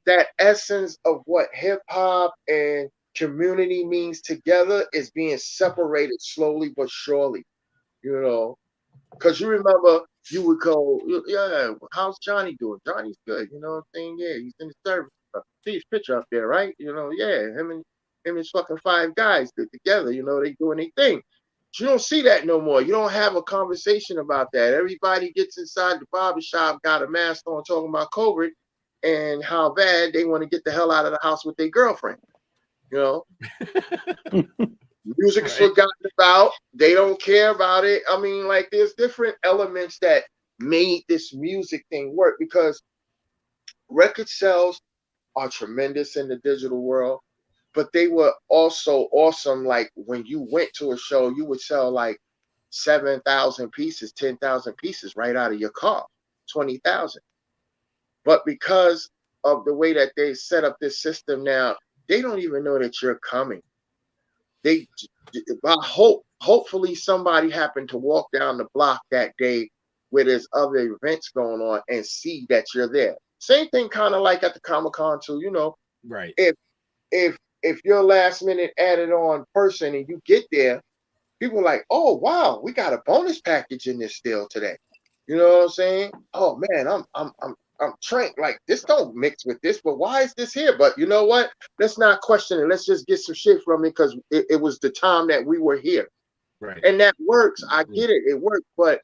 that essence of what hip hop and community means together is being separated slowly but surely, because you remember you would go, yeah, how's Johnny doing? Johnny's good, what I'm saying? Yeah, he's in the service. See his picture up there, right? Yeah, him and his fucking 5 guys good together, they doing their thing. But you don't see that no more. You don't have a conversation about that. Everybody gets inside the barbershop, got a mask on, talking about COVID and how bad they want to get the hell out of the house with their girlfriend. Music's forgotten about. They don't care about it. I mean, like, there's different elements that made this music thing work, because record sales are tremendous in the digital world, but they were also awesome. Like, when you went to a show, you would sell like 7,000 pieces, 10,000 pieces right out of your car, 20,000. But because of the way that they set up this system now, they don't even know that you're coming. Hopefully somebody happened to walk down the block that day where there's other events going on and see that you're there. Same thing kind of like at the Comic-Con too, Right. If you're last minute added on person and you get there, people are like, oh wow, we got a bonus package in this still today. You know what I'm saying? Oh man, I'm trained. Like, this don't mix with this, but why is this here? But you know what? Let's not question it. Let's just get some shit from it, because it was the time that we were here. Right. And that works. I get it. It works. But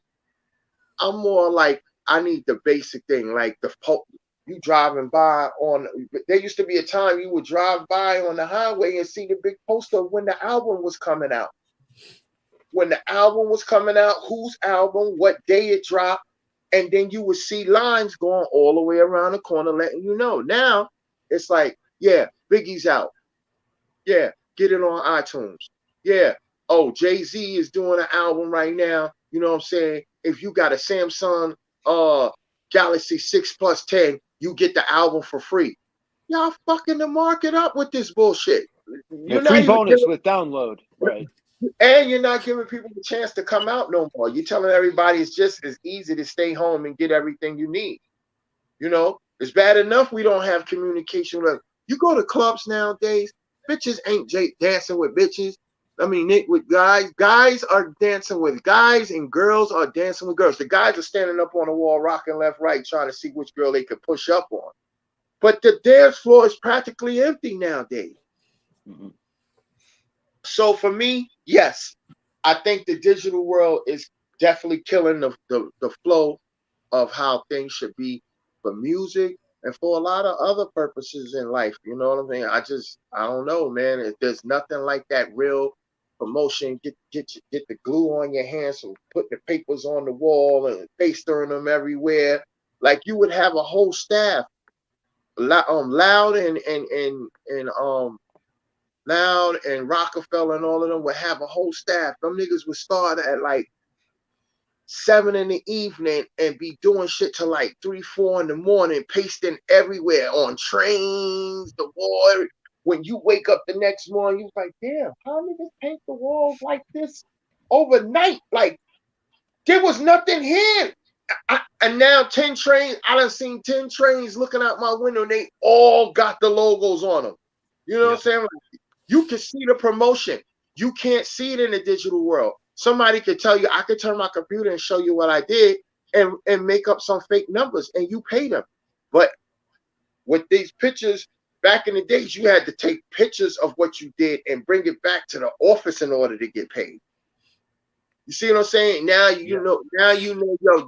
I'm more like, I need the basic thing. Like you driving by there used to be a time you would drive by on the highway and see the big poster when the album was coming out. When the album was coming out, whose album, what day it dropped. And then you would see lines going all the way around the corner letting you know. Now, it's like, yeah, Biggie's out. Yeah, get it on iTunes. Yeah, oh, Jay-Z is doing an album right now. You know what I'm saying? If you got a Samsung Galaxy 6 Plus 10, you get the album for free. Y'all fucking the market up with this bullshit. You're free bonus with download. Right. And you're not giving people the chance to come out no more. You're telling everybody it's just as easy to stay home and get everything you need. It's bad enough we don't have communication. You go to clubs nowadays, bitches ain't dancing with bitches. I mean, with guys. Guys are dancing with guys and girls are dancing with girls. The guys are standing up on the wall, rocking left, right, trying to see which girl they could push up on. But the dance floor is practically empty nowadays. Mm-hmm. So for me, yes, I think the digital world is definitely killing the flow of how things should be for music and for a lot of other purposes in life. You know what I mean? I don't know, man. There's nothing like that real promotion. Get the glue on your hands, so putting the papers on the wall and pasting them everywhere. Like, you would have a whole staff, Loud and Rockefeller and all of them would have a whole staff. Them niggas would start at like 7 in the evening and be doing shit till like 3, 4 in the morning, pasting everywhere on trains, the wall. When you wake up the next morning, you like, damn, how niggas paint the walls like this overnight? Like, there was nothing here. And now 10 trains, I done seen 10 trains looking out my window, and they all got the logos on them. You know what I'm saying? Like, you can see the promotion. You can't see it in the digital world. Somebody could tell you, I could turn my computer and show you what I did and make up some fake numbers, and you pay them. But with these pictures, back in the days, you had to take pictures of what you did and bring it back to the office in order to get paid. You see what I'm saying? Now you know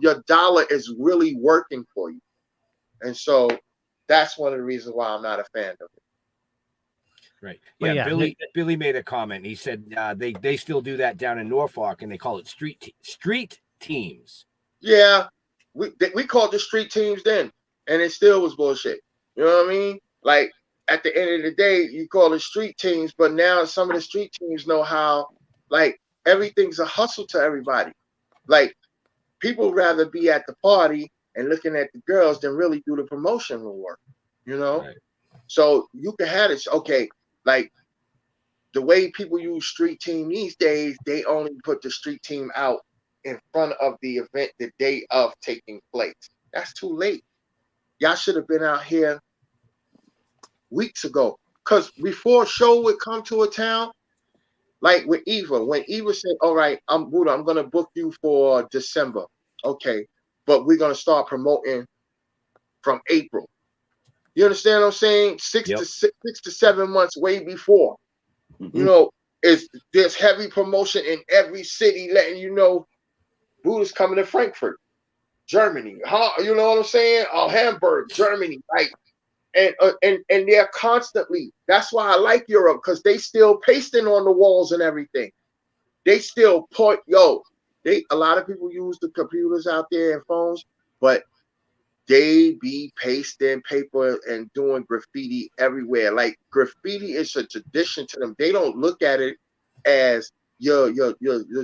your dollar is really working for you. And so that's one of the reasons why I'm not a fan of it. Right. Well, Yeah, yeah, Billy made a comment. He said they still do that down in Norfolk, and they call it street teams. Yeah, we called the street teams then, and it still was bullshit. You know what I mean? Like at the end of the day, you call it street teams, but now some of the street teams know how, like, everything's a hustle to everybody. Like, people rather be at the party and looking at the girls than really do the promotional work, you know? Right. So you can have this, okay, like the way people use street team these days, they only put the street team out in front of the event the day of taking place. That's too late. Y'all should have been out here weeks ago. Because before a show would come to a town, like with Eva, when Eva said, all right, Budda, I'm going to book you for December. Okay, but we're going to start promoting from April. You understand what I'm saying? 6 to 7 months way before. Mm-hmm. You know, there's heavy promotion in every city letting you know Budda's coming to Frankfurt, Germany. You know what I'm saying? Hamburg, Germany. Like, and they're constantly. That's why I like Europe, because they still pasting on the walls and everything. They still point, a lot of people use the computers out there and phones, but they be pasting paper and doing graffiti everywhere. Like, graffiti is a tradition to them. They don't look at it as you're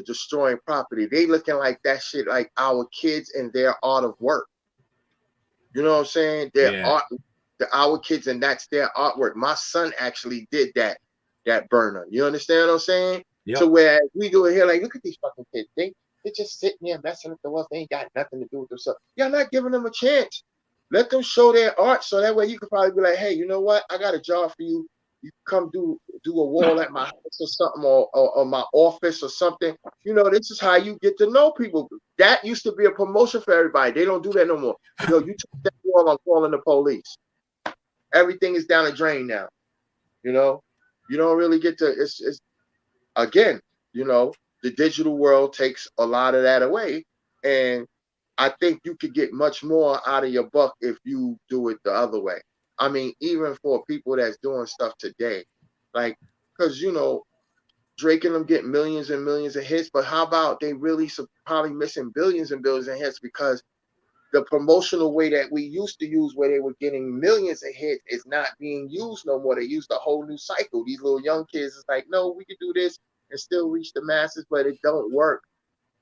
destroying property. They looking like that shit like our kids and their art of work. You know what I'm saying? Their art, our kids, and that's their artwork. My son actually did that burner. You understand what I'm saying? Yep. So whereas we go here like, look at these fucking kids. They're just sitting there messing with the world. They ain't got nothing to do with themselves. Y'all not giving them a chance. Let them show their art, so that way you could probably be like, hey, you know what? I got a job for you. You come do a wall at my house or something, or my office or something. You know, this is how you get to know people. That used to be a promotion for everybody. They don't do that no more. You took that wall, I'm calling the police. Everything is down the drain now. You know, you don't really get to. It's again, you know, the digital world takes a lot of that away, and I think you could get much more out of your buck if you do it the other way. I mean, even for people that's doing stuff today, like, because, you know, Drake and them get millions and millions of hits, but how about they really probably missing billions and billions of hits because the promotional way that we used to use, where they were getting millions of hits, is not being used no more. They used a whole new cycle. These little young kids is like, no, we can do this and still reach the masses, but it don't work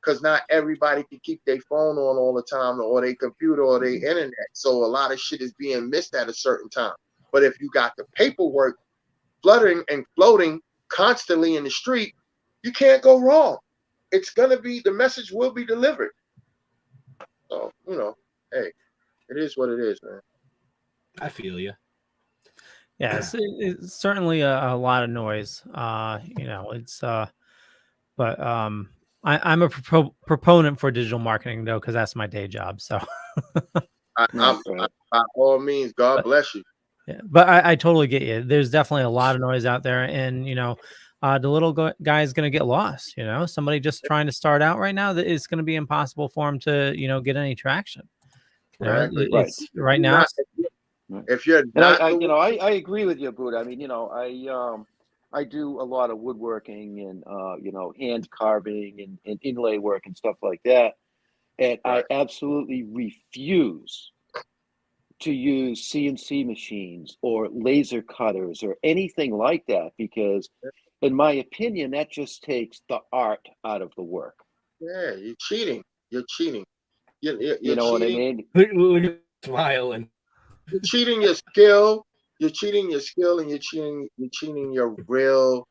because not everybody can keep their phone on all the time, or their computer, or their internet. So a lot of shit is being missed at a certain time. But if you got the paperwork fluttering and floating constantly in the street, you can't go wrong. It's going to be, the message will be delivered. So, you know, hey, it is what it is, man. I feel you. Yeah, it's certainly a lot of noise. You know, it's but I'm a proponent for digital marketing though, because that's my day job. So by all means, God bless you. Yeah, but I totally get you. There's definitely a lot of noise out there, and you know, the little guy is going to get lost. You know, somebody just trying to start out right now, that it's going to be impossible for him to, you know, get any traction. You know, it's right now. If you're not, I agree with you, Budda. I mean, you know, I do a lot of woodworking and you know, hand carving and inlay work and stuff like that, and I absolutely refuse to use CNC machines or laser cutters or anything like that, because in my opinion, that just takes the art out of the work. Yeah, you're cheating. You're cheating. You're you know cheating. what I mean? Look, smiling. You're cheating your skill. You're cheating your skill, and you're cheating your real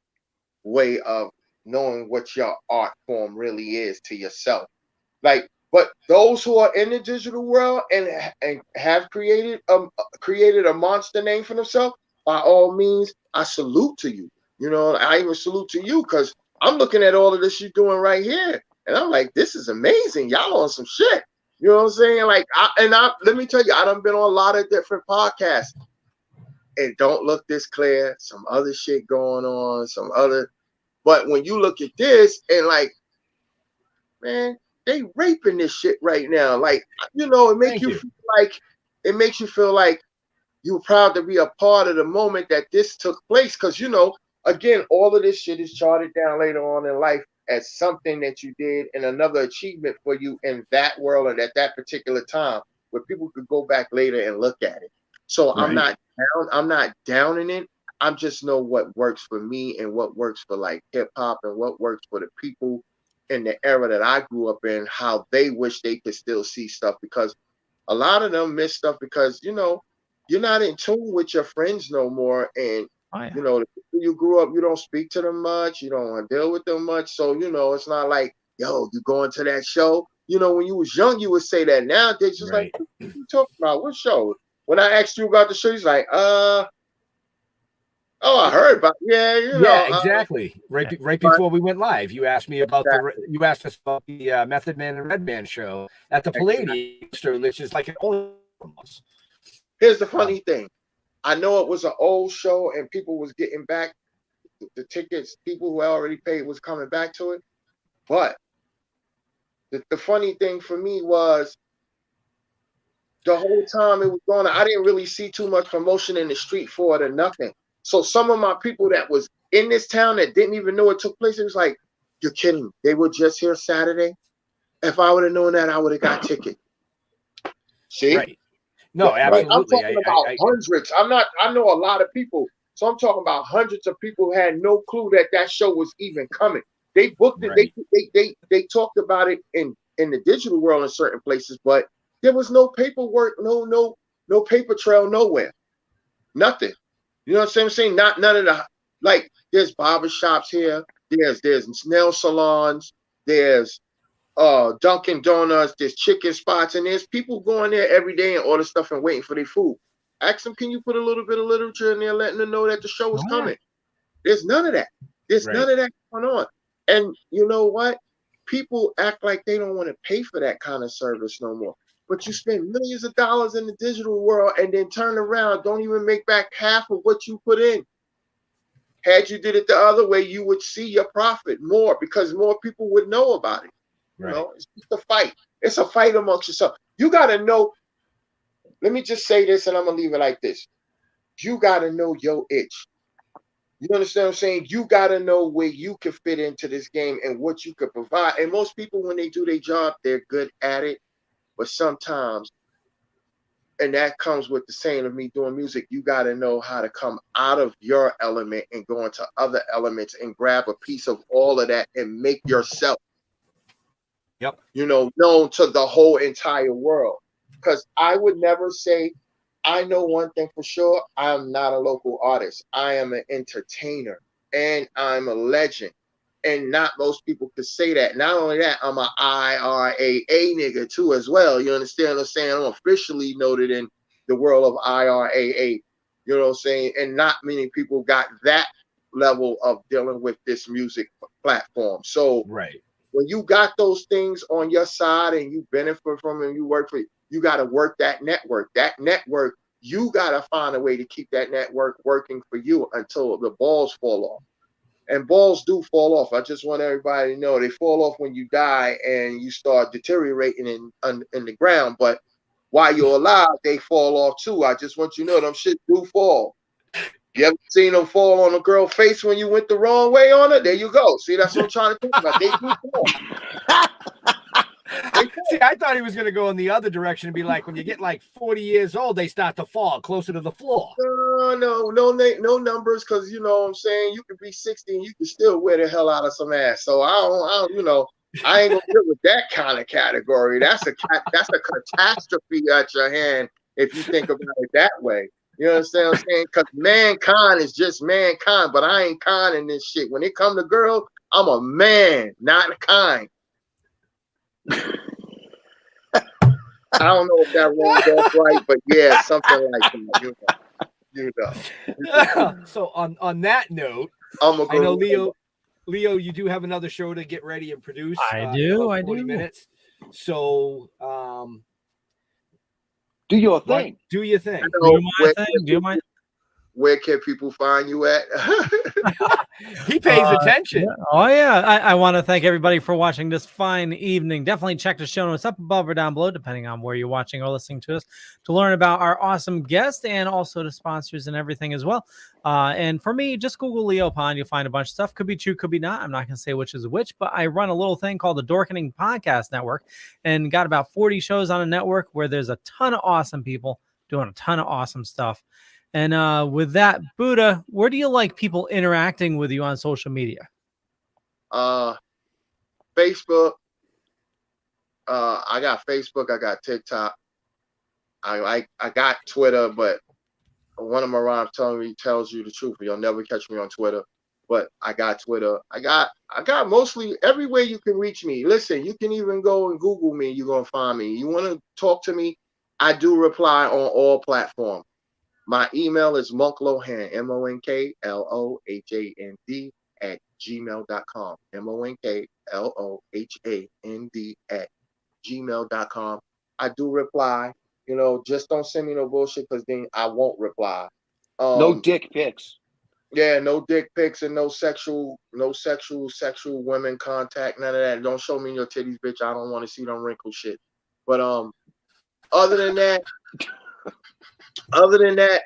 way of knowing what your art form really is to yourself. Like, but those who are in the digital world and have created a monster name for themselves, by all means, I salute to you. You know, I even salute to you, because I'm looking at all of this you're doing right here, and I'm like, this is amazing. Y'all on some shit. You know what I'm saying? Like, let me tell you, I done been on a lot of different podcasts. It don't look this clear. Some other shit going on, but when you look at this, and like, man, they raping this shit right now. Like, you know, it makes you feel like you're proud to be a part of the moment that this took place. Because, you know, again, all of this shit is charted down later on in life as something that you did and another achievement for you in that world and at that particular time, where people could go back later and look at it. So I'm not downing it. I just know what works for me and what works for like hip hop and what works for the people in the era that I grew up in, how they wish they could still see stuff, because a lot of them miss stuff because, you know, you're not in tune with your friends no more. And, you know, the people you grew up, you don't speak to them much. You don't want to deal with them much. So, you know, it's not like, yo, you going to that show? You know, when you was young, you would say that. Nowadays, just like, what are you talking about? What show? When I asked you about the show, he's like, oh, I heard about you know. Exactly. Right before we went live, you asked me about you asked us about the Method Man and Redman show at the Palladium, which is like an old. Here's the funny thing. I know it was an old show and people was getting back the tickets. People who already paid was coming back to it. But the funny thing for me was the whole time it was going on, I didn't really see too much promotion in the street for it or nothing. So some of my people that was in this town that didn't even know it took place, it was like, you're kidding me. They were just here Saturday. If I would have known that, I would have got tickets. See? Right. No, absolutely. I'm talking about hundreds. I know a lot of people. So I'm talking about hundreds of people who had no clue that show was even coming. They booked it. Right. They talked about it in the digital world in certain places, but there was no paperwork, no paper trail nowhere. Nothing. You know what I'm saying? None of the, like, there's barbershops here, there's nail salons, there's Dunkin' Donuts, there's chicken spots, and there's people going there every day and order stuff and waiting for their food. Ask them, can you put a little bit of literature in there letting them know that the show is coming? There's none of that. There's none of that going on. And you know what? People act like they don't want to pay for that kind of service no more. But you spend millions of dollars in the digital world and then turn around, don't even make back half of what you put in. Had you did it the other way, you would see your profit more because more people would know about it. Right. You know, it's just a fight. It's a fight amongst yourself. You got to know. Let me just say this, and I'm going to leave it like this. You got to know your itch. You understand what I'm saying? You got to know where you can fit into this game and what you could provide. And most people, when they do their job, they're good at it. But sometimes, and that comes with the saying of me doing music, you got to know how to come out of your element and go into other elements and grab a piece of all of that and make yourself, you know, known to the whole entire world. Because I would never say, I know one thing for sure, I'm not a local artist. I am an entertainer and I'm a legend. And not most people could say that. Not only that, I'm an IRAA nigga too as well. You understand what I'm saying? I'm officially noted in the world of IRAA. You know what I'm saying? And not many people got that level of dealing with this music platform. So when you got those things on your side and you benefit from it and you work for it, you got to work that network. That network, you got to find a way to keep that network working for you until the balls fall off. And balls do fall off. I just want everybody to know they fall off when you die and you start deteriorating in the ground. But while you're alive, they fall off too. I just want you to know them shit do fall. You ever seen them fall on a girl's face when you went the wrong way on it? There you go. See, that's what I'm trying to talk about. They do fall. See, I thought he was going to go in the other direction and be like, when you get like 40 years old, they start to fall closer to the floor. No numbers, because you know what I'm saying, you could be 60 and you can still wear the hell out of some ass. So I don't you know, I ain't gonna deal with that kind of category. That's a catastrophe at your hand if you think about it that way. You understand what I'm saying? Because mankind is just mankind, but I ain't kind in this shit. When it come to girls, I'm a man, not a kind. I don't know if that rolls off right, but yeah, something like that. You know. So on that note, I know Leo, you do have another show to get ready and produce. I do. 40 minutes. So do your thing. Do your thing. Do my thing. Do my. where can people find you at? He pays attention. Yeah. Oh, yeah. I want to thank everybody for watching this fine evening. Definitely check the show notes up above or down below, depending on where you're watching or listening to us, to learn about our awesome guest and also the sponsors and everything as well. And for me, just Google Leo Pond. You'll find a bunch of stuff. Could be true, could be not. I'm not going to say which is which, but I run a little thing called the Dorkening Podcast Network and got about 40 shows on a network where there's a ton of awesome people doing a ton of awesome stuff. And with that, Budda, where do you like people interacting with you on social media? Facebook. I got Facebook. I got TikTok. I got Twitter, but one of my rhymes tells you the truth. You'll never catch me on Twitter, but I got Twitter. I got mostly everywhere you can reach me. Listen, you can even go and Google me. You're gonna find me. You want to talk to me? I do reply on all platforms. My email is monklohand, MONKLOHAND @gmail.com. MONKLOHAND @gmail.com. I do reply. You know, just don't send me no bullshit because then I won't reply. No dick pics. Yeah, no dick pics and no sexual women contact, none of that. Don't show me your titties, bitch. I don't want to see them wrinkle shit. But other than that,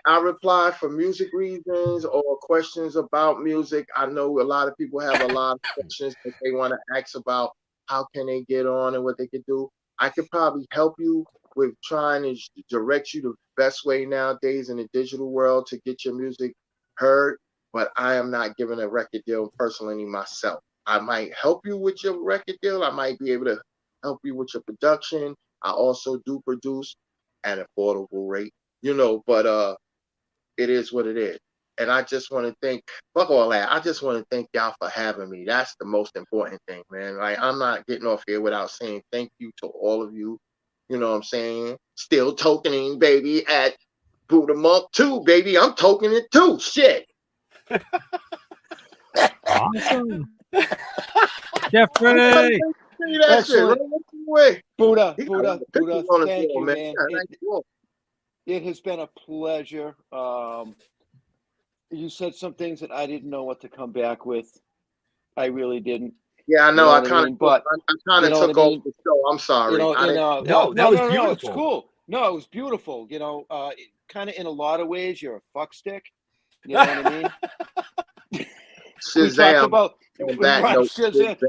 I reply for music reasons or questions about music. I know a lot of people have a lot of questions that they want to ask about how can they get on and what they can do. I could probably help you with trying to direct you the best way nowadays in the digital world to get your music heard, but I am not giving a record deal personally myself. I might help you with your record deal. I might be able to help you with your production. I also do produce at an affordable rate, you know, but it is what it is. And I just want to thank, fuck all that. I just want to thank y'all for having me. That's the most important thing, man. Like, I'm not getting off here without saying thank you to all of you. You know what I'm saying? Still tokening, baby, at Buddha Monk 2, baby. I'm tokening it too. Shit. Awesome. Jeffrey. Budda, thank you, man. It has been a pleasure. You said some things that I didn't know what to come back with. I really didn't. Yeah, I know. You I kind of took over the show. I'm sorry. No, no, beautiful. it's cool. No, it was beautiful. You know, kind of in a lot of ways, you're a fuck stick. You know what I mean?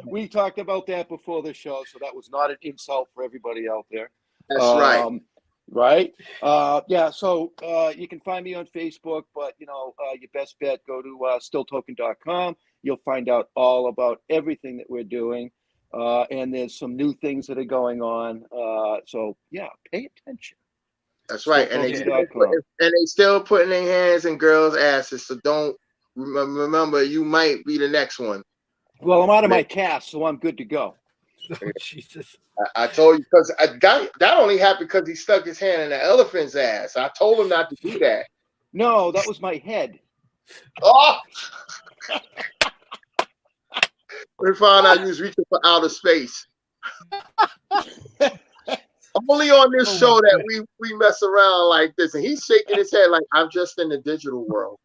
We talked about that before the show, so that was not an insult for everybody out there. That's right. Right? Yeah, so you can find me on Facebook, but, you know, your best bet, go to stilltoking.com. You'll find out all about everything that we're doing. And there's some new things that are going on. So, yeah, pay attention. That's right. And they still putting their hands in girls' asses. So don't remember, you might be the next one. Well, I'm out of my cast, so I'm good to go. Oh, Jesus. I told you, because that only happened because he stuck his hand in the elephant's ass. I told him not to do that. No, that was my head. Oh! We found out he was reaching for outer space. Only on this show that we mess around like this, and he's shaking his head like I'm just in the digital world.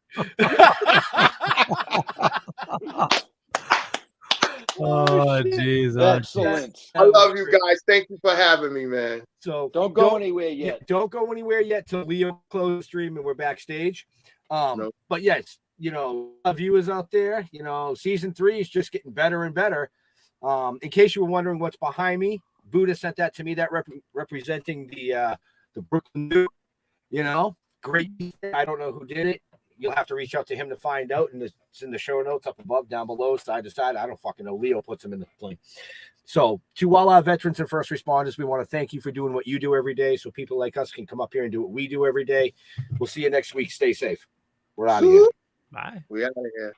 Oh, jeez. Excellent. I love you guys. Thank you for having me, man. So don't go anywhere yet. Don't go anywhere yet till Leo close stream and we're backstage. Nope. But yes, you know, viewers out there, you know, season 3 is just getting better and better. In case you were wondering what's behind me, Budda sent that to me. That representing the Brooklyn Zu. You know, great. I don't know who did it. You'll have to reach out to him to find out. And it's in the show notes up above, down below, side to side. I don't fucking know. Leo puts them in the plane. So to all our veterans and first responders, we want to thank you for doing what you do every day so people like us can come up here and do what we do every day. We'll see you next week. Stay safe. We're out of here. Bye. We out of here.